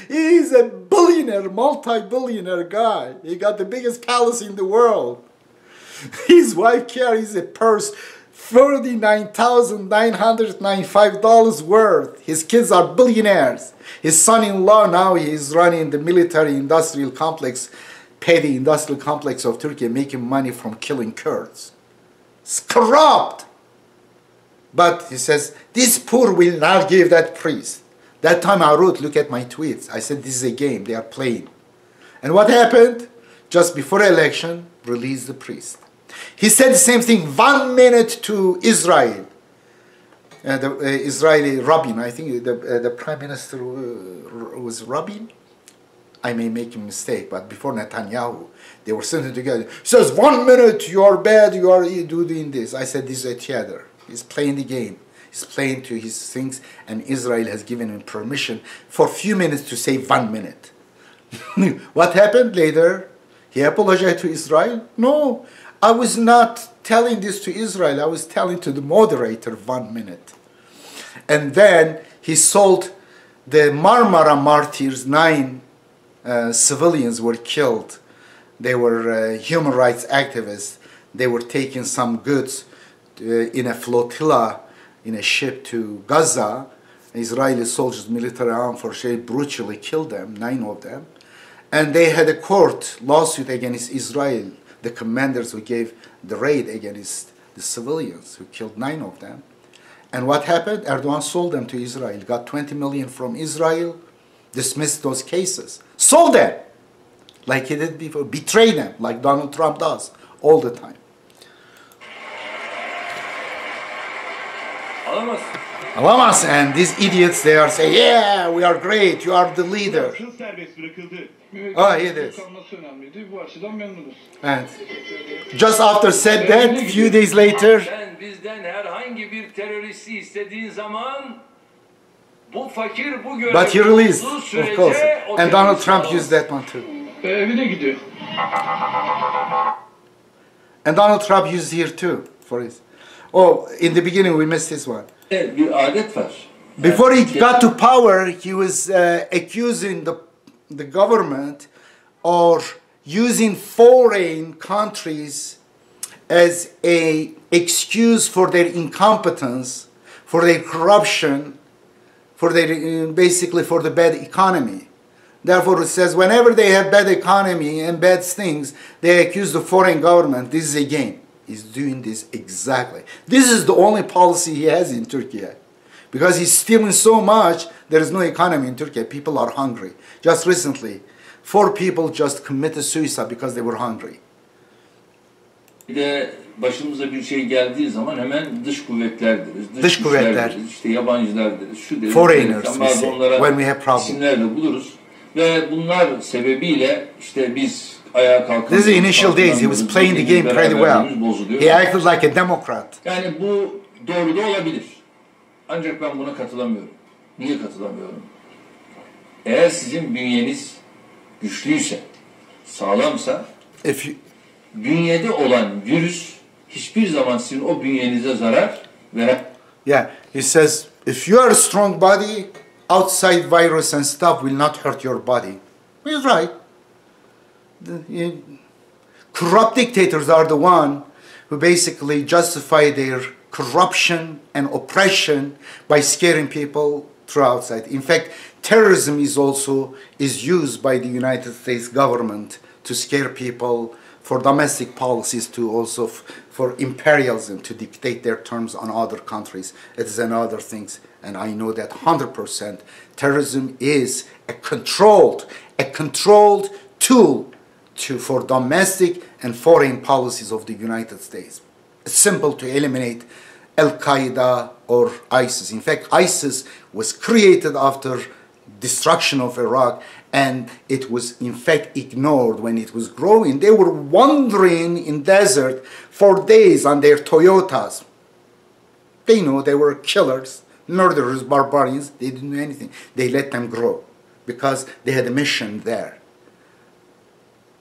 He's a billionaire, multi-billionaire guy. He got the biggest palace in the world. His wife carries a purse $39,995 worth. His kids are billionaires. His son-in-law now is running the military industrial complex, petty industrial complex of Turkey, making money from killing Kurds. It's corrupt. But he says, this poor will not give that priest. That time I wrote, look at my tweets. I said, this is a game, they are playing. And what happened? Just before election, release the priest. He said the same thing 1 minute to Israel. The Israeli Rabin, I think the prime minister was Rabin. I may make a mistake, but before Netanyahu, they were sitting together. He says, 1 minute, you are bad, you are doing this. I said, this is a theater. He's playing the game. He's playing to his things, and Israel has given him permission for a few minutes to say 1 minute. What happened later? He apologized to Israel? No, I was not telling this to Israel. I was telling to the moderator 1 minute. And then he sold the Marmara martyrs. 9 civilians were killed. They were human rights activists. They were taking some goods in a flotilla, in a ship to Gaza. Israeli soldiers, military armed forces, brutally killed them, 9 of them. And they had a court lawsuit against Israel, the commanders who gave the raid against the civilians, who killed 9 of them. And what happened? Erdogan sold them to Israel, got 20 million from Israel, dismissed those cases, sold them, like he did before, betrayed them, like Donald Trump does all the time. Alamas, and these idiots, they are saying, yeah, we are great, you are the leader. Oh, it is. And just after said that, a few days later, but he released, of course, and Donald Trump used that one too. And Donald Trump used here too, for his. Oh, in the beginning we missed this one. Before he got to power, he was accusing the government or using foreign countries as an excuse for their incompetence, for their corruption, for their basically for the bad economy. Therefore, it says whenever they have bad economy and bad things, they accuse the foreign government. This is a game. He's doing this exactly. This is the only policy he has in Turkey. Because he's stealing so much, there is no economy in Turkey. People are hungry. Just recently, 4 people just committed suicide because they were hungry. Başımıza bir şey geldiği zaman hemen dış kuvvetler deriz. Dış kuvvetler. Deriz, işte yabancılar deriz. Şu deriz. Foreigners, we say, when we have problems. İsimlerle buluruz. Ve bunlar sebebiyle işte biz ayağa kalkıyoruz. This is the initial days. He was playing the game pretty well. He acted like a Democrat. Yani bu doğru da olabilir. Ancak ben buna katılamıyorum. Niye katılamıyorum? Eğer sizin bünyeniz güçlüyse, sağlamsa, bünyede olan virüs hiçbir zaman sizin o bünyenize zarar veremez. Yeah, he says, if you are a strong body, outside virus and stuff will not hurt your body. He's right. Corrupt dictators are the one who basically justify their corruption and oppression by scaring people through outside. In fact, terrorism is used by the United States government to scare people, for domestic policies, to also for imperialism, to dictate their terms on other countries. It is another things, and I know that 100%. Terrorism is a controlled tool for domestic and foreign policies of the United States. It's simple to eliminate Al-Qaeda or ISIS. In fact, ISIS was created after destruction of Iraq, and it was in fact ignored when it was growing. They were wandering in desert for days on their Toyotas. They know they were killers, murderers, barbarians. They didn't do anything. They let them grow because they had a mission there.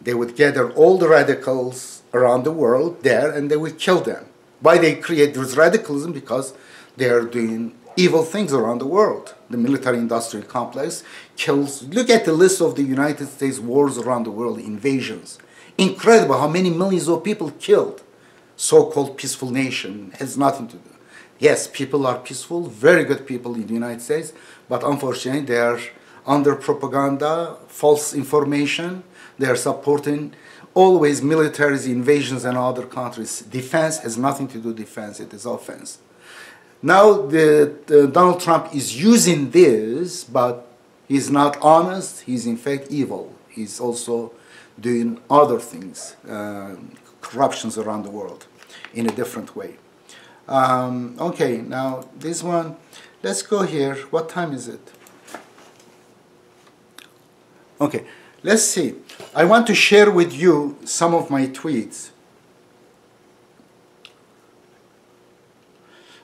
They would gather all the radicals around the world there and they would kill them. Why they create this radicalism? Because they are doing evil things around the world. The military-industrial complex kills. Look at the list of the United States wars around the world, invasions. Incredible how many millions of people killed. So-called peaceful nation has nothing to do. Yes, people are peaceful, very good people in the United States, but unfortunately they are under propaganda, false information. They are supporting always military invasions in other countries. Defense has nothing to do with defense, it is offense. Now Donald Trump is using this, but he's not honest, he's in fact evil. He's also doing other things, corruptions around the world in a different way. Okay, now this one, let's go here. What time is it? Okay, let's see. I want to share with you some of my tweets.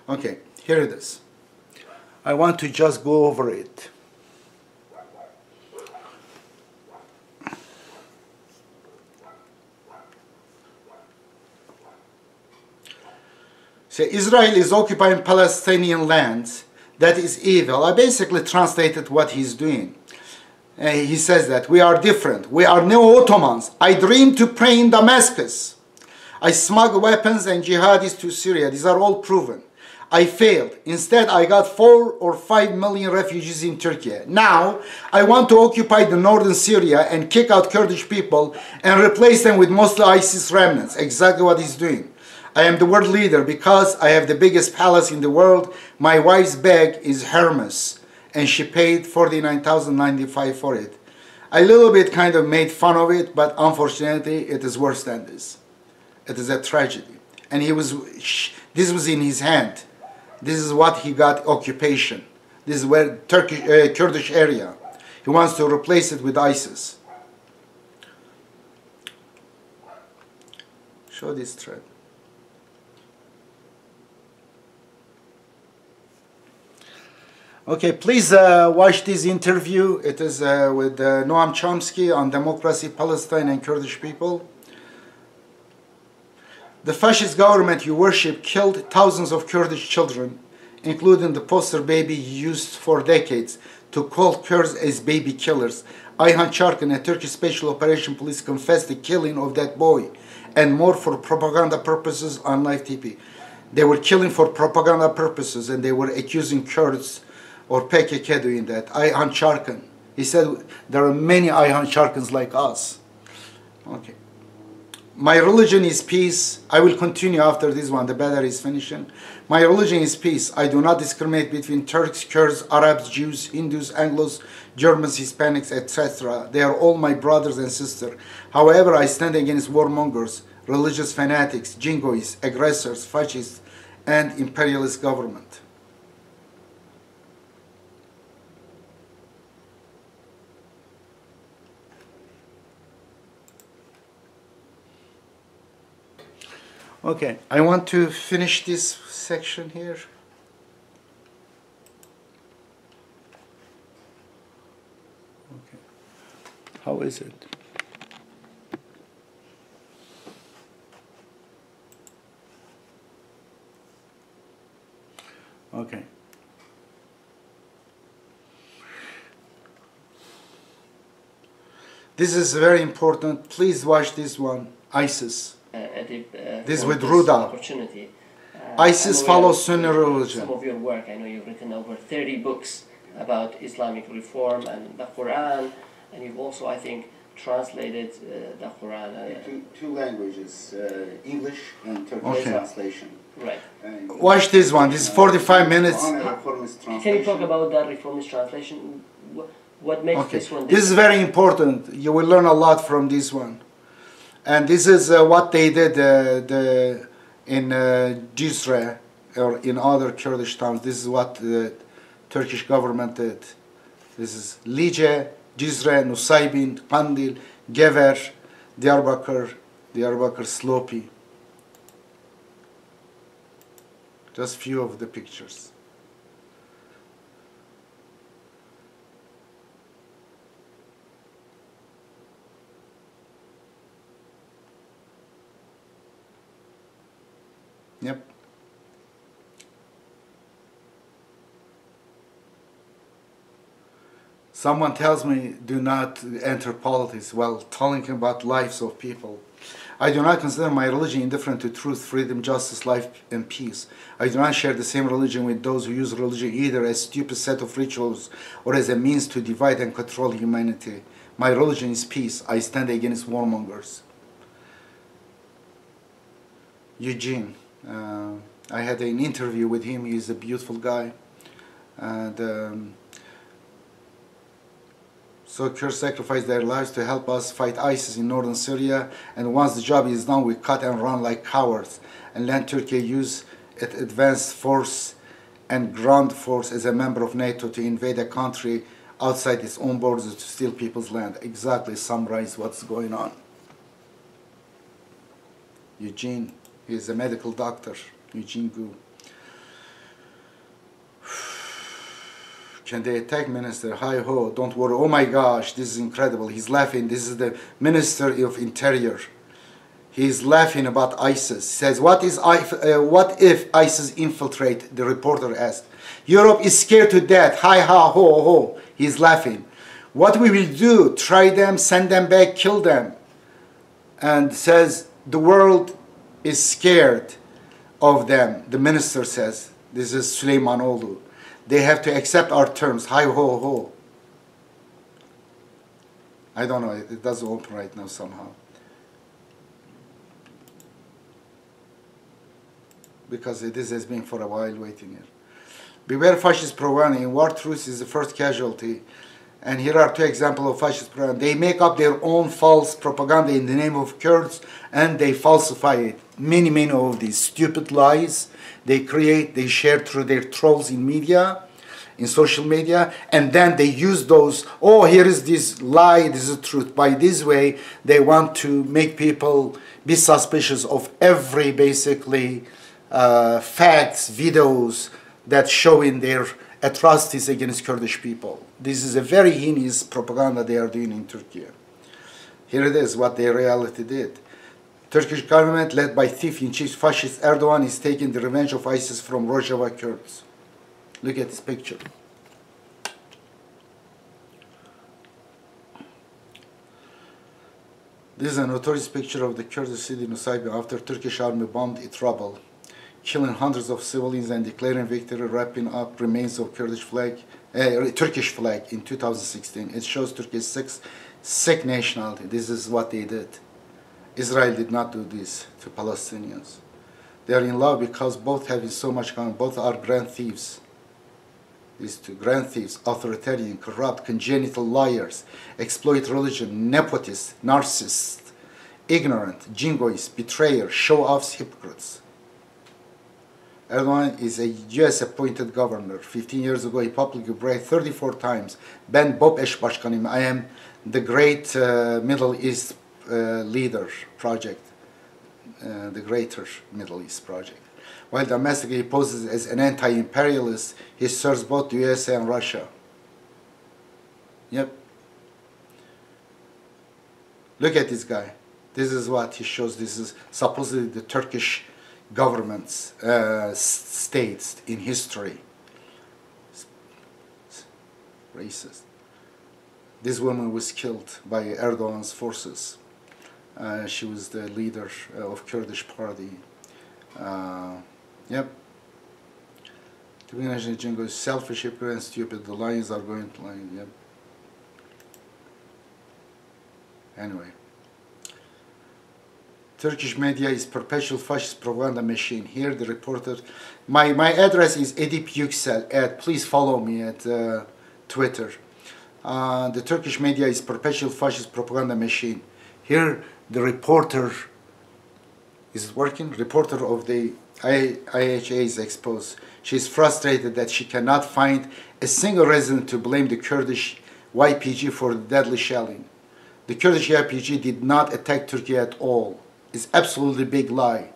Okay, here it is. I want to just go over it. So Israel is occupying Palestinian lands. That is evil. I basically translated what he's doing. He says that we are different. We are Neo-Ottomans. I dream to pray in Damascus. I smuggle weapons and jihadis to Syria. These are all proven. I failed. Instead, I got 4 or 5 million refugees in Turkey. Now, I want to occupy the northern Syria and kick out Kurdish people and replace them with mostly ISIS remnants. Exactly what he's doing. I am the world leader because I have the biggest palace in the world. My wife's bag is Hermes, and she paid $49,095 for it. I little bit kind of made fun of it, but unfortunately, it is worse than this. It is a tragedy. And this was in his hand. This is what he got occupation. This is where Kurdish area. He wants to replace it with ISIS. Show this thread. Okay, please watch this interview. It is with Noam Chomsky on democracy, Palestine, and Kurdish people. The fascist government you worship killed thousands of Kurdish children, including the poster baby used for decades to call Kurds as baby killers. AYHAN ÇARKIN, a Turkish Special Operation police, confessed the killing of that boy and more for propaganda purposes on live TV. They were killing for propaganda purposes and they were accusing Kurds or PKK doing that. AYHAN ÇARKIN. He said there are many AYHAN ÇARKINs like us. Okay. My religion is peace. I will continue after this one. The battery is finishing. My religion is peace. I do not discriminate between Turks, Kurds, Arabs, Jews, Hindus, Anglos, Germans, Hispanics, etc. They are all my brothers and sisters. However, I stand against warmongers, religious fanatics, jingoists, aggressors, fascists, and imperialist government. Okay, I want to finish this section here. Okay, how is it? Okay. This is very important. Please watch this one, ISIS. This with Ruda. Opportunity. ISIS follows Sunni religion. Some of your work, I know you've written over 30 books about Islamic reform and the Quran, and you've also, I think, translated the Quran. Two languages, English and Turkish translation. Right. Watch this one. This is 45 minutes. Can you talk about that reformist translation? What makes this one different? This is very important. You will learn a lot from this one. And this is what they did in Cizre or in other Kurdish towns. This is what the Turkish government did. This is Lice, Cizre, Nusaybin, Kandil, Gever, Diyarbakır, Slopi. Just few of the pictures. Yep. Someone tells me do not enter politics while telling about lives of people. I do not consider my religion indifferent to truth, freedom, justice, life, and peace. I do not share the same religion with those who use religion either as a stupid set of rituals or as a means to divide and control humanity. My religion is peace. I stand against warmongers. Eugene. I had an interview with him. He's a beautiful guy. And so Kurds sacrificed their lives to help us fight ISIS in northern Syria. And once the job is done, we cut and run like cowards and let Turkey use its advanced force and ground force as a member of NATO to invade a country outside its own borders to steal people's land. Exactly summarize what's going on. Eugene. He's a medical doctor, Eugene Gu. Can they attack minister? Hi ho, don't worry. Oh my gosh, this is incredible. He's laughing. This is the Minister of Interior. He's laughing about ISIS. He says, what if ISIS infiltrate? The reporter asked. Europe is scared to death. Hi ha ho ho. He's laughing. What we will do? Try them, send them back, kill them. And says, the world is scared of them. The minister says, This is Süleymanoğlu. They have to accept our terms. Hi ho ho. I don't know. It doesn't open right now somehow. Because this has been for a while waiting here. Beware fascist propaganda. In war, truth is the first casualty. And here are two examples of fascist propaganda. They make up their own false propaganda in the name of Kurds, and they falsify it. Many of these stupid lies they create, they share through their trolls in media, in social media, and then they use those, oh, here is this lie, this is the truth. By this way, they want to make people be suspicious of every, basically, facts, videos that show in their atrocities against Kurdish people. This is a very heinous propaganda they are doing in Turkey. Here it is, what their reality did. Turkish government, led by thief-in-chief fascist Erdogan, is taking the revenge of ISIS from Rojava Kurds. Look at this picture. This is a notorious picture of the Kurdish city Nusaybin after Turkish army bombed its rubble, killing hundreds of civilians and declaring victory, wrapping up remains of Turkish flag in 2016. It shows Turkey's sick nationality. This is what they did. Israel did not do this to Palestinians. They are in love because both have so much common. Both are grand thieves. These two grand thieves, authoritarian, corrupt, congenital liars, exploit religion, nepotists, narcissists, ignorant, jingoists, betrayers, show-offs, hypocrites. Erdogan is a US appointed governor. 15 years ago, he publicly bragged 34 times, Ben Bob Eş Başkanım, I am the great Middle East leader project, the greater Middle East project. While domestically he poses as an anti-imperialist, he serves both the USA and Russia. Yep. Look at this guy. This is what he shows. This is supposedly the Turkish government's states in history. Racist. This woman was killed by Erdogan's forces. She was the leader of Kurdish party. Yep. To be honest, Jingo is selfish, hypocrite, and stupid. The lions are going to lie. Yep. Anyway. Turkish media is perpetual fascist propaganda machine. Here the reporter, my address is Edip Yüksel. Please follow me at Twitter. The Turkish media is perpetual fascist propaganda machine. Here the reporter is working. Reporter of the IHA is exposed. She is frustrated that she cannot find a single reason to blame the Kurdish YPG for the deadly shelling. The Kurdish YPG did not attack Turkey at all. It's absolutely big lie.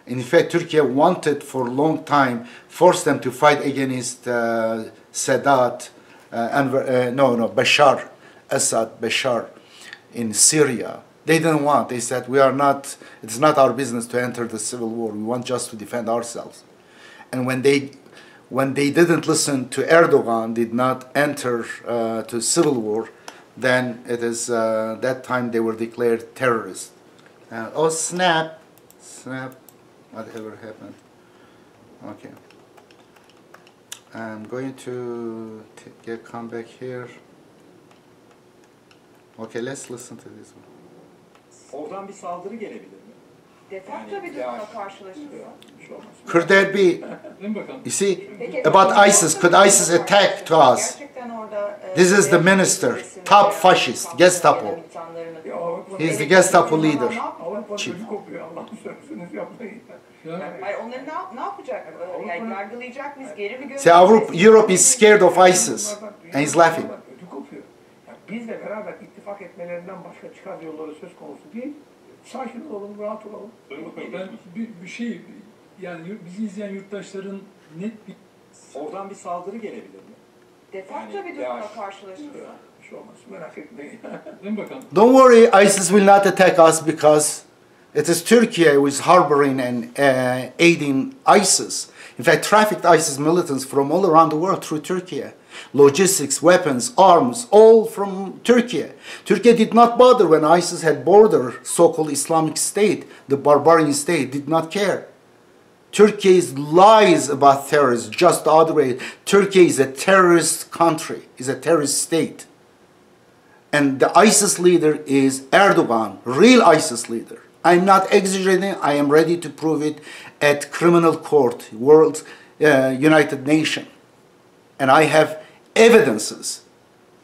In fact, Turkey wanted for a long time, forced them to fight against Sadat, Bashar Assad, Bashar in Syria. They didn't want. They said, it's not our business to enter the civil war. We want just to defend ourselves. And when they didn't listen to Erdogan, did not enter to civil war, then it is that time they were declared terrorists. Oh snap, whatever happened. Okay. I'm going to come back here. Okay, let's listen to this one. Oradan bir saldırı gelebilir mi? Defakto bir durumla karşılaşıyor. Could there be, you see, about ISIS, could ISIS attack to us? This is the minister, top fascist, Gestapo. He's the Gestapo leader. Chief. See, Europe is scared of ISIS, and he's laughing. Bizle beraber ittifak etmelerinden başka çıkar yolları söz konusu değil. Sakin olalım, rahat olalım. Ben bir şey, yani bizi izleyen yurttaşların net bir... Oradan bir saldırı gelebilir mi? Defakto bir durumla karşılaşıyor. Bir şey olmaz, merak etmeyin. Don't worry, ISIS will not attack us because it is Turkey who is harboring and aiding ISIS. In fact, trafficked ISIS militants from all around the world through Turkey. Logistics, weapons, arms, all from Turkey. Turkey did not bother when ISIS had border, so-called Islamic State, the barbarian state, did not care. Turkey lies about terrorism, just the other way. Turkey is a terrorist country, is a terrorist state. And the ISIS leader is Erdogan, real ISIS leader. I'm not exaggerating, I am ready to prove it at criminal court, United Nations. And I have evidences,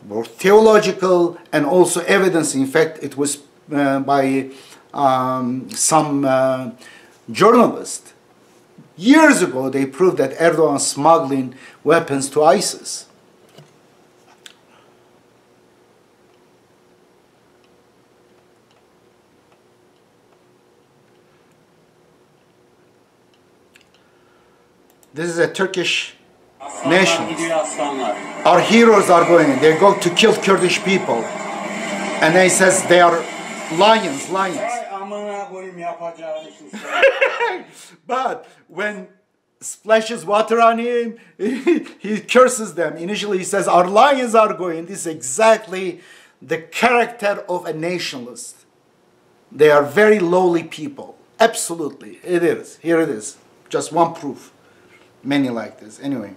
both theological and also evidence. In fact, it was by some journalists. Years ago, they proved that Erdogan is smuggling weapons to ISIS. This is a Turkish nation. Our heroes are going, they go to kill Kurdish people. And they says they are lions. But when splashes water on him, he curses them. Initially he says, our lions are going. This is exactly the character of a nationalist. They are very lowly people. Absolutely, it is. Here it is. Just one proof. Many like this. Anyway.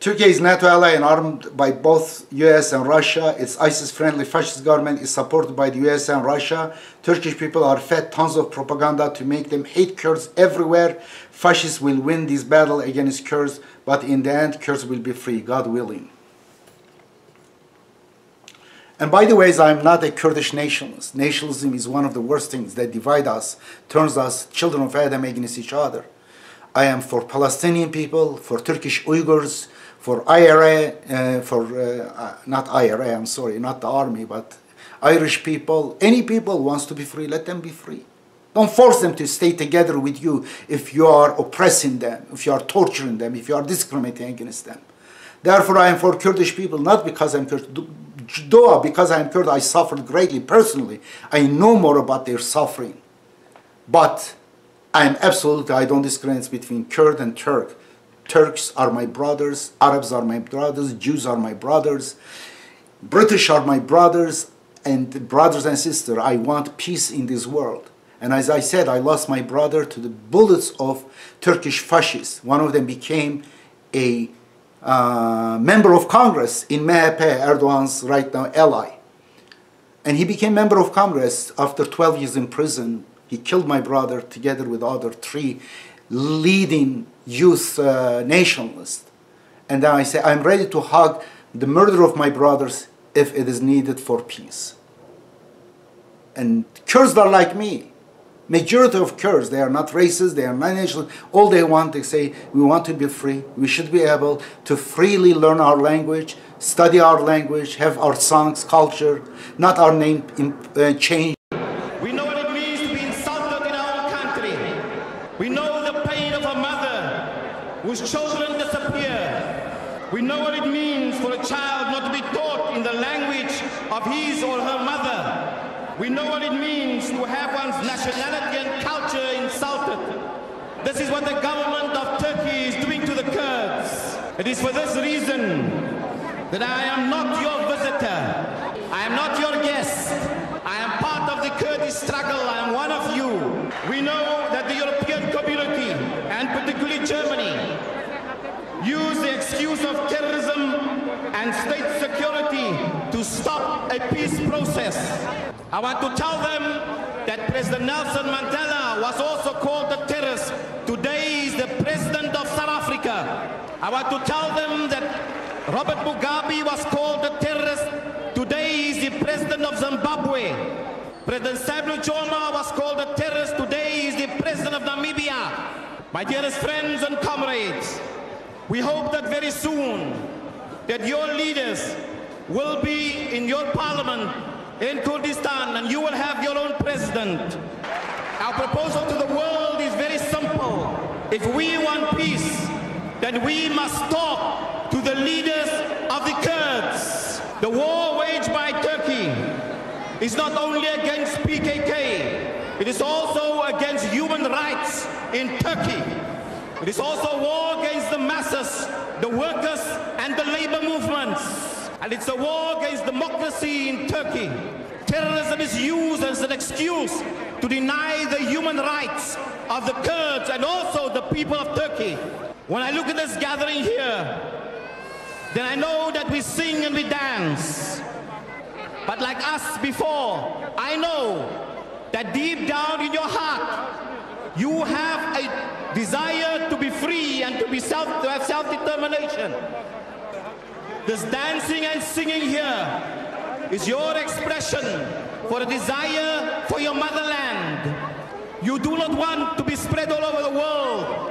Turkey is NATO ally and armed by both US and Russia. Its ISIS-friendly fascist government is supported by the US and Russia. Turkish people are fed tons of propaganda to make them hate Kurds everywhere. Fascists will win this battle against Kurds, but in the end, Kurds will be free, God willing. And by the way, I'm not a Kurdish nationalist. Nationalism is one of the worst things that divide us, turns us, children of Adam, against each other. I am for Palestinian people, for Turkish Uyghurs, for IRA, not IRA, I'm sorry, not the army, but Irish people. Any people wants to be free, let them be free. Don't force them to stay together with you if you are oppressing them, if you are torturing them, if you are discriminating against them. Therefore, I am for Kurdish people, not because I'm Kurd, though because I am Kurd, I suffered greatly personally. I know more about their suffering. But I don't discriminate between Kurd and Turk. Turks are my brothers, Arabs are my brothers, Jews are my brothers, British are my brothers, and brothers and sisters. I want peace in this world. And as I said, I lost my brother to the bullets of Turkish fascists. One of them became a member of Congress in MHP, Erdogan's right now ally. And he became member of Congress after 12 years in prison. He killed my brother together with other 3 leading youth nationalists. And then I say, I'm ready to hug the murder of my brothers if it is needed for peace. And Kurds are like me. Majority of Kurds, they are not racist, they are not nationalist. All they want, they say, we want to be free. We should be able to freely learn our language, study our language, have our songs, culture, not our name changed. We know what it means to be insulted in our own country. We know the pain of a mother whose children disappear. We know what it means for a child not to be taught in the language of his or her mother. We know what it means to have one's nationality and culture insulted. This is what the government of Turkey is doing to the Kurds. It is for this reason that I am not your visitor. I am not your guest. I am part of the Kurdish struggle. I am one of you. We know that the European community, and particularly Germany, use the excuse of terrorism and state security to stop a peace process. I want to tell them that President Nelson Mandela was also called a terrorist. Today he is the president of South Africa. I want to tell them that Robert Mugabe was called a terrorist. Today he is the president of Zimbabwe. President Samuel Choma was called a terrorist. Today he is the president of Namibia. My dearest friends and comrades, we hope that very soon that your leaders will be in your parliament in Kurdistan and you will have your own president. Our proposal to the world is very simple. If we want peace, then we must talk to the leaders of the Kurds. The war waged by Turkey is not only against PKK, it is also against human rights in Turkey. It is also a war against the masses, the workers and the labor movements. And it's a war against democracy in Turkey. Terrorism is used as an excuse to deny the human rights of the Kurds and also the people of Turkey. When I look at this gathering here, then I know that we sing and we dance. But like us before, I know that deep down in your heart, you have a desire to be free and to have self-determination. This dancing and singing here is your expression for a desire for your motherland. You do not want to be spread all over the world.